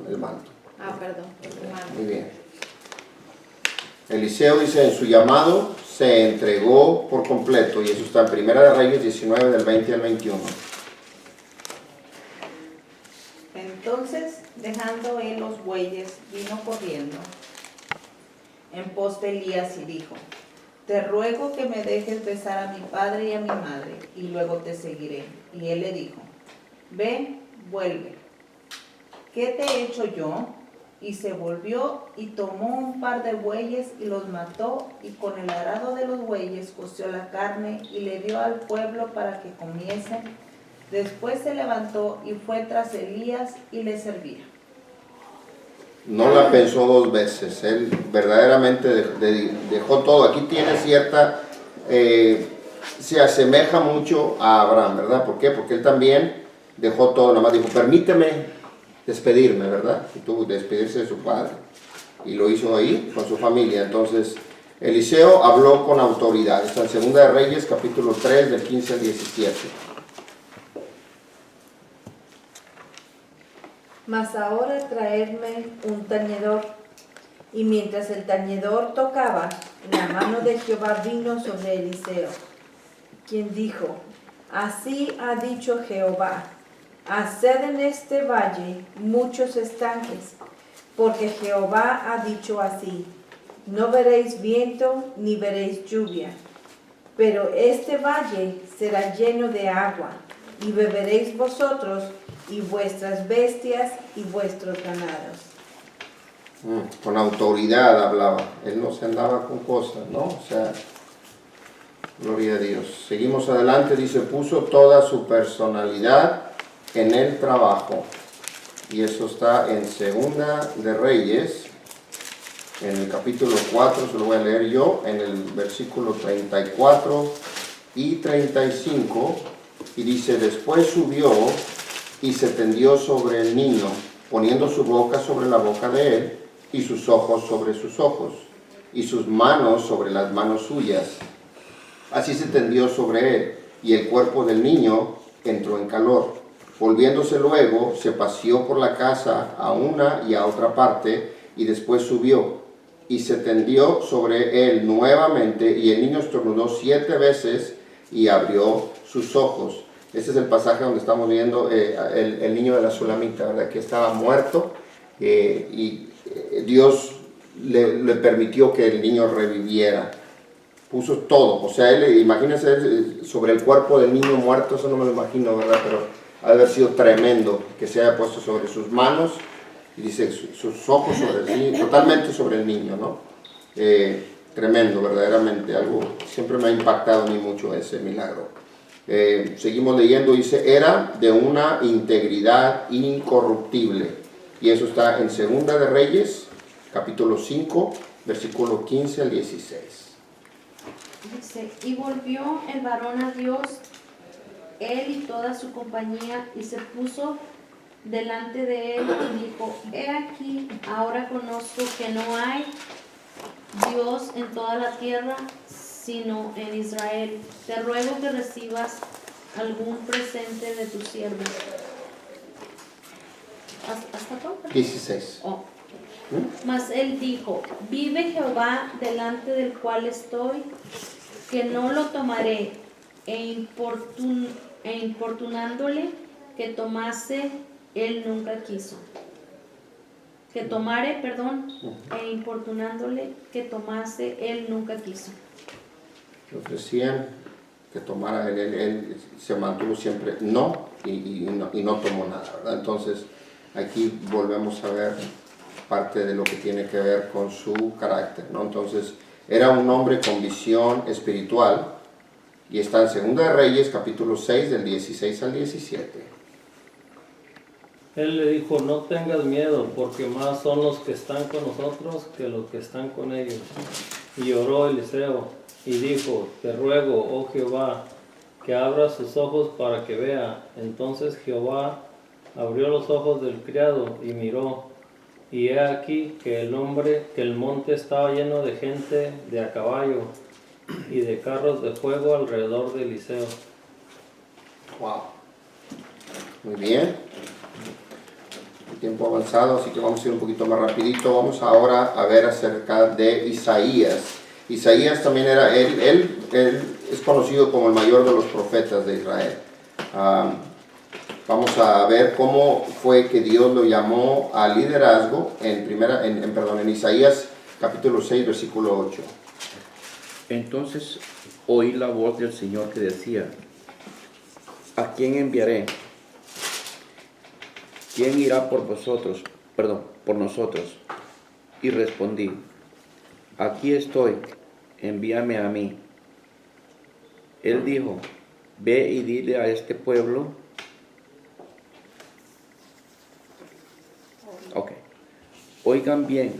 El manto.
Su mano.
Muy bien. Eliseo dice, en su llamado se entregó por completo, y eso está en Primera de Reyes 19, del 20 al 21.
Entonces, dejando él los bueyes, vino corriendo en pos de Elías y dijo, te ruego que me dejes besar a mi padre y a mi madre, y luego te seguiré. Y él le dijo, ve, vuelve. ¿Qué te he hecho yo? Y se volvió y tomó un par de bueyes y los mató, y con el arado de los bueyes coció la carne y le dio al pueblo para que comiesen. Después se levantó y fue tras Elías y le servía.
No la pensó dos veces, él verdaderamente dejó todo. Aquí tiene cierta, se asemeja mucho a Abraham, ¿verdad? ¿Por qué? Porque él también dejó todo, nada más dijo, permíteme despedirme, ¿verdad? Y tuvo que despedirse de su padre, y lo hizo ahí con su familia. Entonces, Eliseo habló con autoridad. Está en Segunda de Reyes, capítulo 3, del 15 al 17.
Mas ahora traedme un tañedor. Y mientras el tañedor tocaba, la mano de Jehová vino sobre Eliseo, quien dijo, así ha dicho Jehová, haced en este valle muchos estanques, porque Jehová ha dicho así, no veréis viento ni veréis lluvia, pero este valle será lleno de agua, y beberéis vosotros y vuestras bestias y vuestros ganados.
Con autoridad hablaba, él no se andaba con cosas, ¿no? O sea, gloria a Dios. Seguimos adelante, dice, puso toda su personalidad en el trabajo, y eso está en Segunda de Reyes, en el capítulo 4, se lo voy a leer yo, en el versículo 34 y 35, y dice, después subió y se tendió sobre el niño, poniendo su boca sobre la boca de él, y sus ojos sobre sus ojos, y sus manos sobre las manos suyas. Así se tendió sobre él, y el cuerpo del niño entró en calor. Volviéndose luego, se paseó por la casa a una y a otra parte, y después subió, y se tendió sobre él nuevamente, y el niño estornudó 7 veces, y abrió sus ojos. Este es el pasaje donde estamos viendo el niño de la Sulamita, ¿verdad? Que estaba muerto, y Dios le permitió que el niño reviviera. Puso todo, o sea, imagínense sobre el cuerpo del niño muerto, eso no me lo imagino, ¿verdad? Pero ha de haber sido tremendo que se haya puesto sobre sus manos, y dice sus ojos sobre el niño, totalmente sobre el niño, ¿no? Tremendo, verdaderamente, algo, siempre me ha impactado a mí mucho ese milagro. Seguimos leyendo, dice, era de una integridad incorruptible, y eso está en Segunda de Reyes, capítulo 5, versículo 15 al 16.
Dice, y volvió el varón a Dios, él y toda su compañía, y se puso delante de él y dijo, he aquí, ahora conozco que no hay Dios en toda la tierra, sino en Israel. Te ruego que recibas algún presente de tu siervo. ¿Hasta cuánto?
16.
Oh. Mas él dijo, vive Jehová delante del cual estoy, que no lo tomaré, e importunándole que tomase, él nunca quiso. Que tomare, perdón, e importunándole que tomase, él nunca quiso.
Le ofrecían que tomara, él se mantuvo siempre no, y no tomó nada, ¿verdad? Entonces aquí volvemos a ver parte de lo que tiene que ver con su carácter, ¿no? Entonces era un hombre con visión espiritual, y está en Segunda de Reyes capítulo 6 del 16 al 17.
Él le dijo, no tengas miedo, porque más son los que están con nosotros que los que están con ellos. Y oró Eliseo y dijo, te ruego, oh Jehová, que abra sus ojos para que vea. Entonces Jehová abrió los ojos del criado y miró, y he aquí que el monte estaba lleno de gente de a caballo y de carros de fuego alrededor de Eliseo.
Wow. Muy bien. El tiempo avanzado, así que vamos a ir un poquito más rapidito. Vamos ahora a ver acerca de Isaías. Isaías también era, él es conocido como el mayor de los profetas de Israel. Vamos a ver cómo fue que Dios lo llamó al liderazgo en Isaías capítulo 6, versículo 8.
Entonces oí la voz del Señor que decía, ¿a quién enviaré? ¿Quién irá por nosotros? Y respondí, aquí estoy, envíame a mí. Él dijo, ve y dile a este pueblo. Oigan bien,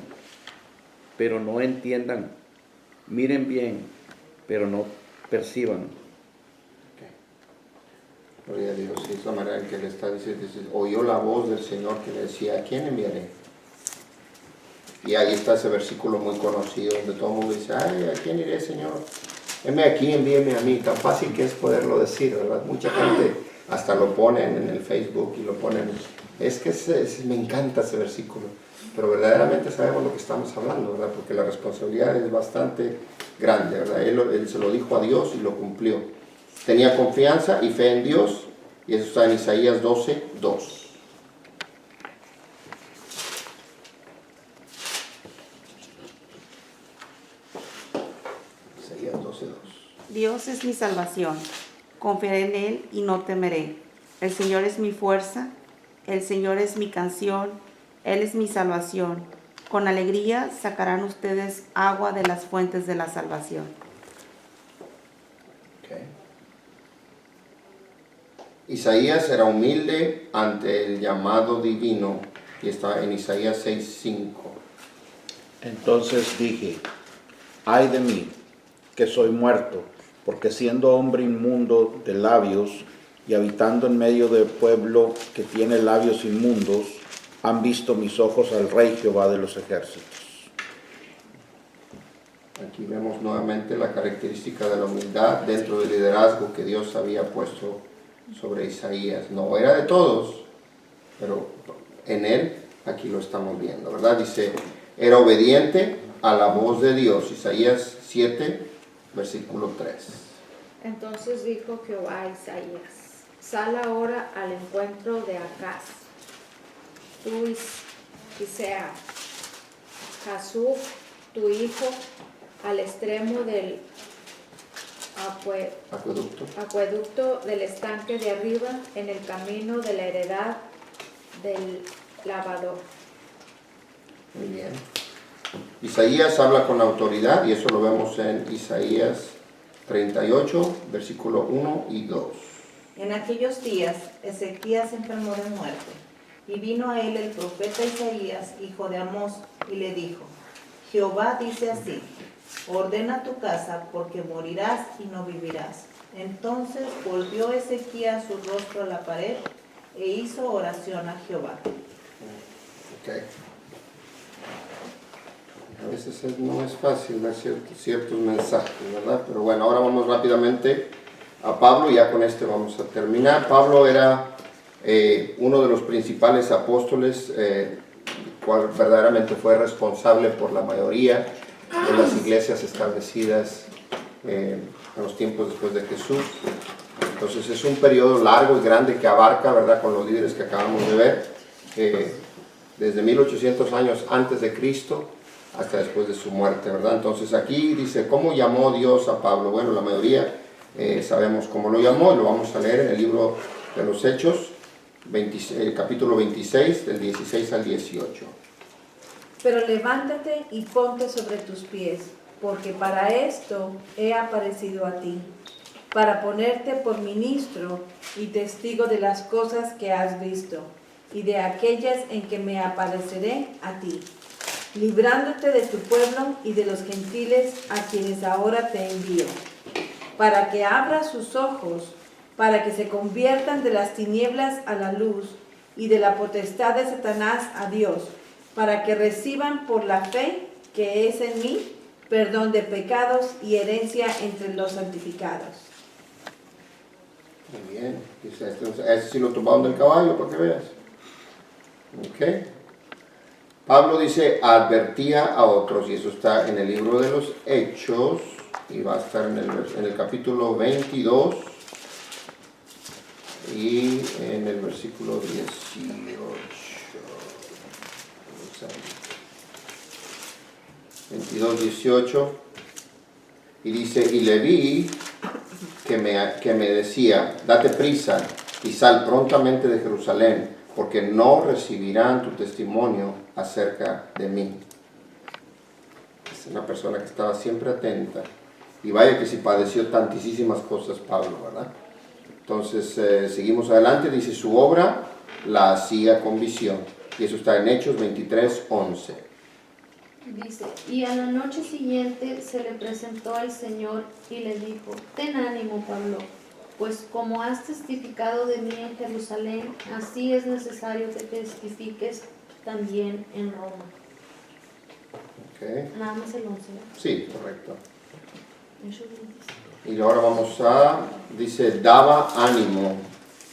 pero no entiendan. Miren bien, pero no perciban.
Gloria a Dios, es la manera en que le está diciendo, oyó la voz del Señor que le decía, ¿a quién enviaré? Y ahí está ese versículo muy conocido, donde todo el mundo dice, ay, ¿a quién iré, Señor? Heme aquí, envíeme a mí. Tan fácil que es poderlo decir, ¿verdad? Mucha gente hasta lo ponen en el Facebook y lo ponen. Es que me encanta ese versículo, pero verdaderamente sabemos lo que estamos hablando, ¿verdad? Porque la responsabilidad es bastante grande, ¿verdad? Él se lo dijo a Dios y lo cumplió. Tenía confianza y fe en Dios, y eso está en Isaías 12, 2. Isaías 12, 2.
Dios es mi salvación, confiaré en Él y no temeré. El Señor es mi fuerza, el Señor es mi canción, Él es mi salvación. Con alegría sacarán ustedes agua de las fuentes de la salvación.
Okay. Isaías era humilde ante el llamado divino, y está en Isaías 6:5.
Entonces dije, ay de mí, que soy muerto, porque siendo hombre inmundo de labios y habitando en medio del pueblo que tiene labios inmundos, han visto mis ojos al Rey Jehová de los ejércitos.
Aquí vemos nuevamente la característica de la humildad dentro del liderazgo que Dios había puesto sobre Isaías. No era de todos, pero en él aquí lo estamos viendo, ¿verdad? Dice, era obediente a la voz de Dios. Isaías 7, versículo 3.
Entonces dijo Jehová a Isaías, sal ahora al encuentro de Acaz, tú y sea Jasub, tu hijo, al extremo del acueducto del estanque de arriba, en el camino de la heredad del lavador.
Muy bien. Isaías habla con autoridad y eso lo vemos en Isaías 38, versículo 1 y 2.
En aquellos días Ezequías enfermó de muerte, y vino a él el profeta Isaías, hijo de Amós, y le dijo, Jehová dice así, ordena tu casa, porque morirás y no vivirás. Entonces volvió Ezequías su rostro a la pared e hizo oración a Jehová.
Okay. A veces no es fácil dar ciertos mensajes, ¿verdad? Pero bueno, ahora vamos rápidamente a Pablo y ya con este vamos a terminar. Pablo era uno de los principales apóstoles, cual verdaderamente fue responsable por la mayoría de las iglesias establecidas en los tiempos después de Jesús. Entonces es un periodo largo y grande que abarca, ¿verdad?, con los líderes que acabamos de ver, desde 1800 años antes de Cristo hasta después de su muerte, ¿verdad? Entonces aquí dice, ¿cómo llamó Dios a Pablo? Bueno, la mayoría sabemos cómo lo llamó, y lo vamos a leer en el libro de los Hechos, capítulo 26, del 16 al 18.
Pero levántate y ponte sobre tus pies, porque para esto he aparecido a ti, para ponerte por ministro y testigo de las cosas que has visto, y de aquellas en que me apareceré a ti, librándote de tu pueblo y de los gentiles a quienes ahora te envío, para que abras sus ojos, para que se conviertan de las tinieblas a la luz y de la potestad de Satanás a Dios, para que reciban por la fe que es en mí perdón de pecados y herencia entre los santificados.
Muy bien, dice, este sí lo tomaron del caballo para que veas. Ok. Pablo dice, advertía a otros, y eso está en el libro de los Hechos, y va a estar en el capítulo 22, y en el versículo 18. 22, 18, y dice, y le vi que me decía, date prisa y sal prontamente de Jerusalén, porque no recibirán tu testimonio acerca de mí. Es una persona que estaba siempre atenta, y vaya que si padeció tantísimas cosas Pablo, ¿verdad? Entonces seguimos adelante, dice, su obra la hacía con visión, y eso está en Hechos 23, 11.
Dice, y a la noche siguiente se le presentó al Señor y le dijo, ten ánimo, Pablo, pues como has testificado de mí en Jerusalén, así es necesario que testifiques también en Roma.
Okay.
Nada más el 11, ¿verdad?
Sí, correcto.
Hechos 26.
Y ahora vamos a, dice, daba ánimo,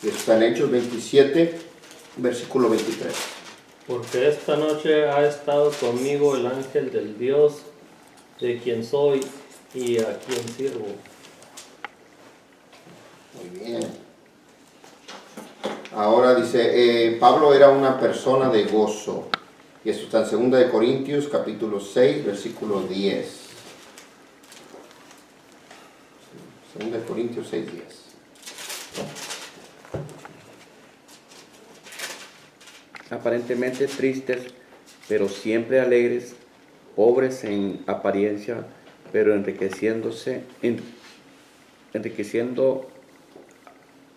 y está en Hechos 27, versículo 23.
Porque esta noche ha estado conmigo el ángel del Dios, de quien soy y a quien sirvo.
Muy bien. Ahora dice, Pablo era una persona de gozo. Y esto está en 2 de Corintios, capítulo 6, versículo 10. 2 de Corintios 6, 10.
Aparentemente tristes, pero siempre alegres, pobres en apariencia, pero enriqueciendo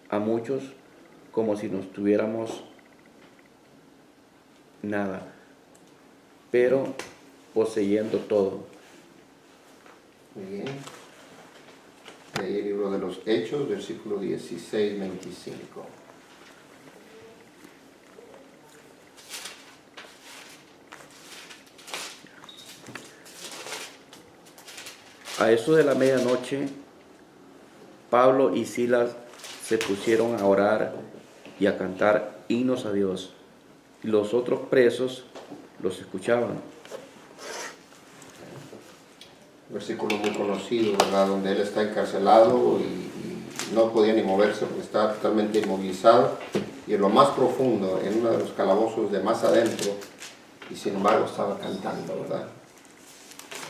a muchos como si no tuviéramos nada, pero poseyendo todo.
Muy bien. De ahí el libro de los Hechos, versículo 16, 25.
A eso de la medianoche, Pablo y Silas se pusieron a orar y a cantar himnos a Dios. Y los otros presos los escuchaban.
Versículo muy conocido, ¿verdad? Donde él está encarcelado y no podía ni moverse porque estaba totalmente inmovilizado. Y en lo más profundo, en uno de los calabozos de más adentro, y sin embargo estaba cantando, ¿verdad?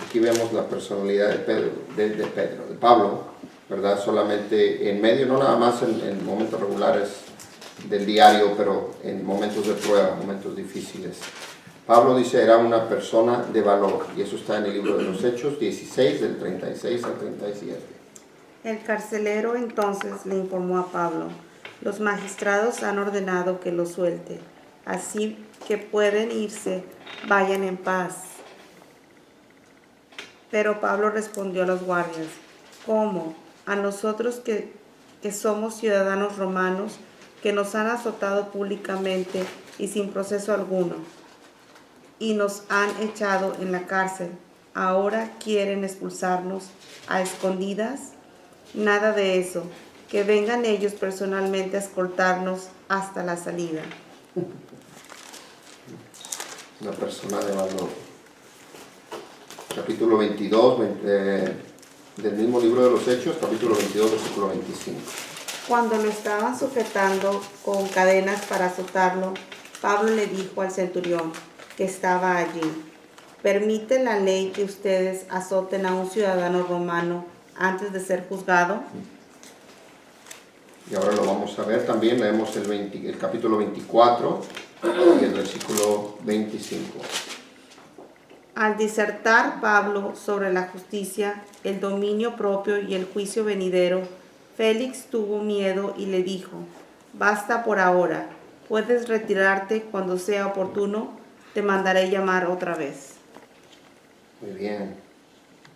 Aquí vemos la personalidad de Pablo, ¿verdad? Solamente en medio, no nada más en momentos regulares del diario, pero en momentos de prueba, momentos difíciles. Pablo dice era una persona de valor, y eso está en el libro de los Hechos 16, del 36 al 37.
El carcelero entonces le informó a Pablo: los magistrados han ordenado que lo suelte, así que pueden irse, vayan en paz. Pero Pablo respondió a los guardias: ¿cómo? A nosotros que somos ciudadanos romanos, que nos han azotado públicamente y sin proceso alguno, y nos han echado en la cárcel, ¿ahora quieren expulsarnos a escondidas? Nada de eso, que vengan ellos personalmente a escoltarnos hasta la salida.
Una persona de valor. Capítulo 22 del mismo libro de los Hechos, capítulo 22, versículo 25.
Cuando lo estaban sujetando con cadenas para azotarlo, Pablo le dijo al centurión que estaba allí: ¿permite la ley que ustedes azoten a un ciudadano romano antes de ser juzgado?
Y ahora lo vamos a ver también, leemos el capítulo 24 y el versículo 25.
Al disertar Pablo sobre la justicia, el dominio propio y el juicio venidero, Félix tuvo miedo y le dijo: basta por ahora, puedes retirarte cuando sea oportuno, te mandaré llamar otra vez.
Muy bien.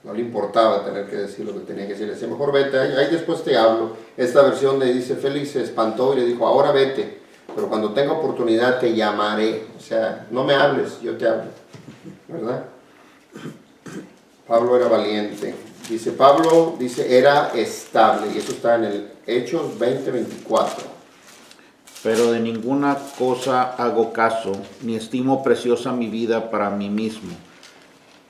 No le importaba tener que decir lo que tenía que decir. Le decía, mejor vete, ahí después te hablo. Esta versión le dice, Félix se espantó y le dijo, ahora vete, pero cuando tenga oportunidad te llamaré. O sea, no me hables, yo te hablo. ¿Verdad? Pablo era valiente. Pablo dice, era estable. Y eso está en el Hechos 20:24.
Pero de ninguna cosa hago caso, ni estimo preciosa mi vida para mí mismo,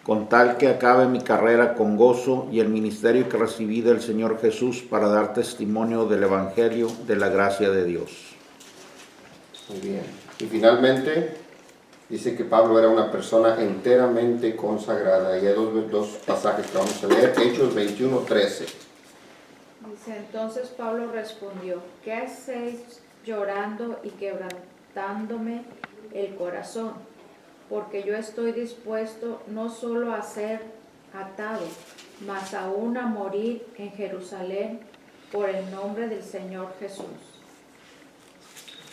con tal que acabe mi carrera con gozo y el ministerio que recibí del Señor Jesús para dar testimonio del Evangelio de la gracia de Dios.
Muy bien. Y finalmente, dice que Pablo era una persona enteramente consagrada. Y hay dos pasajes que vamos a leer. Hechos 21:13.
Dice, entonces Pablo respondió, ¿qué hacéis llorando y quebrantándome el corazón? Porque yo estoy dispuesto no solo a ser atado, mas aún a morir en Jerusalén por el nombre del Señor Jesús.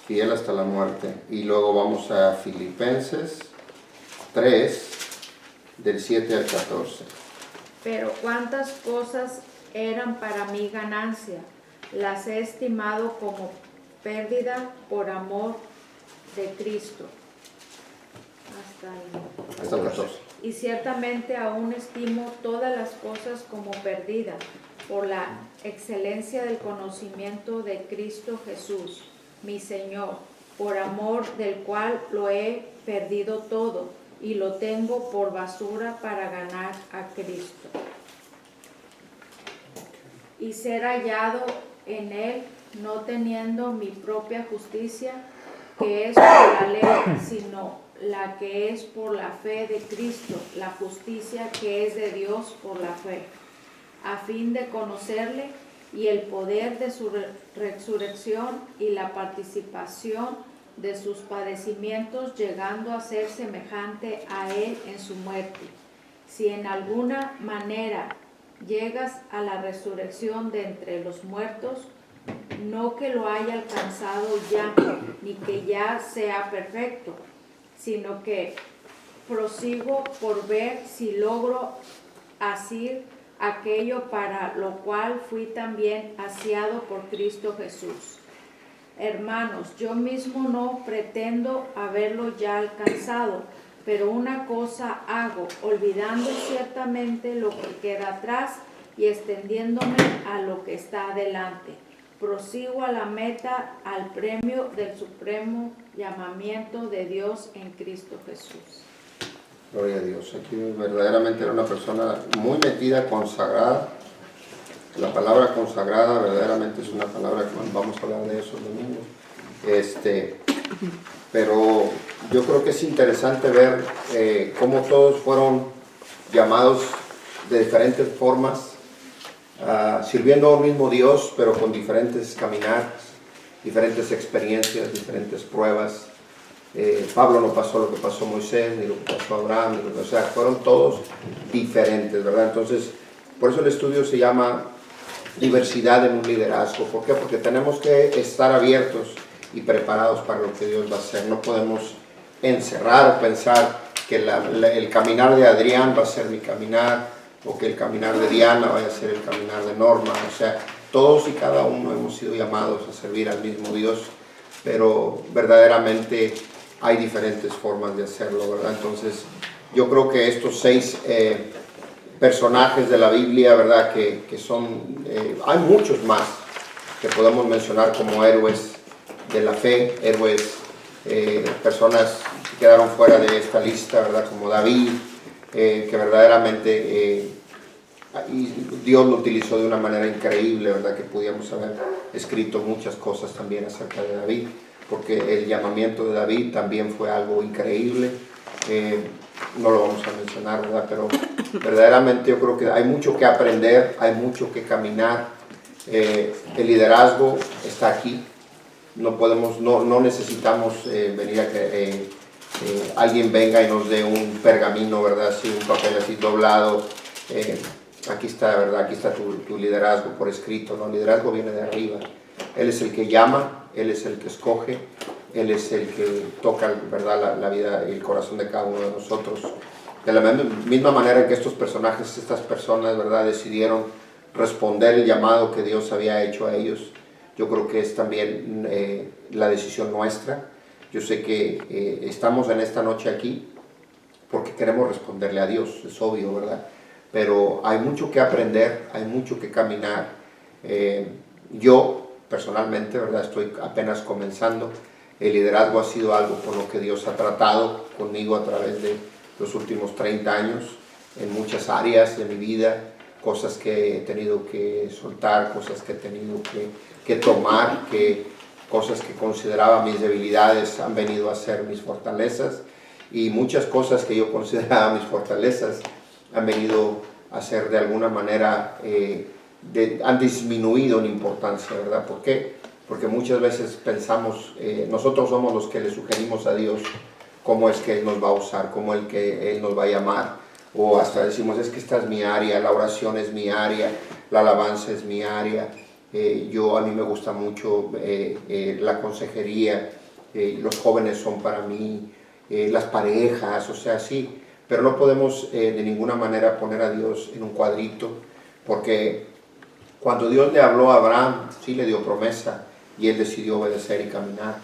Fiel hasta la muerte. Y luego vamos a Filipenses 3, del 7 al 14.
Pero cuántas cosas eran para mí ganancia, las he estimado como pérdida por amor de Cristo.
Hasta el 14.
Y ciertamente aún estimo todas las cosas como perdidas por la excelencia del conocimiento de Cristo Jesús, mi Señor, por amor del cual lo he perdido todo y lo tengo por basura para ganar a Cristo. Y ser hallado en él, no teniendo mi propia justicia, que es por la ley, sino la que es por la fe de Cristo, la justicia que es de Dios por la fe, a fin de conocerle y el poder de su resurrección y la participación de sus padecimientos, llegando a ser semejante a él en su muerte. Si en alguna manera llegas a la resurrección de entre los muertos, no que lo haya alcanzado ya, ni que ya sea perfecto, sino que prosigo por ver si logro asir aquello para lo cual fui también asiado por Cristo Jesús. Hermanos, yo mismo no pretendo haberlo ya alcanzado, pero una cosa hago, olvidando ciertamente lo que queda atrás y extendiéndome a lo que está adelante. prosigo a la meta, al premio del supremo llamamiento de Dios en Cristo Jesús.
Gloria a Dios. Aquí verdaderamente era una persona muy metida, consagrada. La palabra consagrada verdaderamente es una palabra que vamos a hablar de eso el domingo. Pero yo creo que es interesante ver cómo todos fueron llamados de diferentes formas, sirviendo a un mismo Dios, pero con diferentes caminares, diferentes experiencias, diferentes pruebas. Pablo no pasó lo que pasó Moisés, ni lo que pasó Abraham, o sea, fueron todos diferentes, ¿verdad? Entonces, por eso el estudio se llama diversidad en un liderazgo. ¿Por qué? Porque tenemos que estar abiertos y preparados para lo que Dios va a hacer. No podemos encerrar o pensar que el caminar de Adrián va a ser mi caminar, o que el caminar de Diana vaya a ser el caminar de Norma. O sea, todos y cada uno hemos sido llamados a servir al mismo Dios, pero verdaderamente hay diferentes formas de hacerlo, ¿verdad? Entonces, yo creo que estos 6 personajes de la Biblia, ¿verdad? Que son, hay muchos más que podemos mencionar como héroes de la fe, héroes, personas que quedaron fuera de esta lista, ¿verdad? Como David, que verdaderamente Dios lo utilizó de una manera increíble, ¿verdad? Que pudiéramos haber escrito muchas cosas también acerca de David, porque el llamamiento de David también fue algo increíble. No lo vamos a mencionar, ¿verdad? Pero verdaderamente yo creo que hay mucho que aprender, hay mucho que caminar. El liderazgo está aquí. No necesitamos venir a que alguien venga y nos dé un pergamino, ¿verdad? Así, un papel así doblado. Aquí está, ¿verdad? Aquí está tu liderazgo por escrito, ¿no? El liderazgo viene de arriba. Él es el que llama, Él es el que escoge, Él es el que toca, ¿verdad? La vida y el corazón de cada uno de nosotros. De la misma manera que estos personajes, estas personas, ¿verdad? Decidieron responder el llamado que Dios había hecho a ellos. Yo creo que es también la decisión nuestra. Yo sé que estamos en esta noche aquí porque queremos responderle a Dios, es obvio, ¿verdad? Pero hay mucho que aprender, hay mucho que caminar. Yo, personalmente, ¿verdad? Estoy apenas comenzando. El liderazgo ha sido algo con lo que Dios ha tratado conmigo a través de los últimos 30 años, en muchas áreas de mi vida, cosas que he tenido que soltar, cosas que he tenido que tomar, cosas que consideraba mis debilidades han venido a ser mis fortalezas, y muchas cosas que yo consideraba mis fortalezas han venido a ser de alguna manera, han disminuido en importancia, ¿verdad? ¿Por qué? Porque muchas veces pensamos, nosotros somos los que le sugerimos a Dios cómo es que Él nos va a usar, cómo es que Él nos va a llamar, o hasta decimos, es que esta es mi área, la oración es mi área, la alabanza es mi área. A mí me gusta mucho la consejería, los jóvenes son para mí, las parejas, o sea, sí, pero no podemos de ninguna manera poner a Dios en un cuadrito, porque cuando Dios le habló a Abraham, sí le dio promesa y él decidió obedecer y caminar,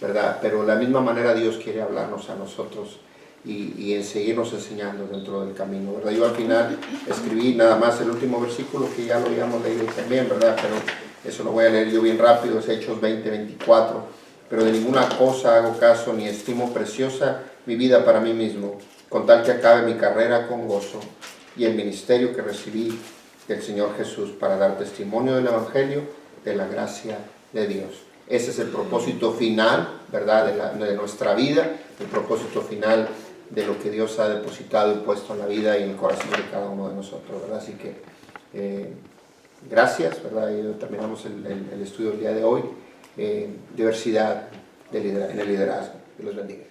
¿verdad? Pero de la misma manera Dios quiere hablarnos a nosotros y en seguirnos enseñando dentro del camino, ¿verdad? Yo al final escribí nada más el último versículo que ya lo habíamos leído también, ¿verdad? Pero eso lo voy a leer yo bien rápido, es Hechos 20:24. Pero de ninguna cosa hago caso ni estimo preciosa mi vida para mí mismo, con tal que acabe mi carrera con gozo y el ministerio que recibí del Señor Jesús para dar testimonio del Evangelio de la gracia de Dios. Ese es el propósito final, ¿verdad? De nuestra vida, el propósito final de lo que Dios ha depositado y puesto en la vida y en el corazón de cada uno de nosotros, ¿verdad? Así que gracias, ¿verdad? Y terminamos el estudio del día de hoy. Diversidad en el liderazgo. Dios los bendiga.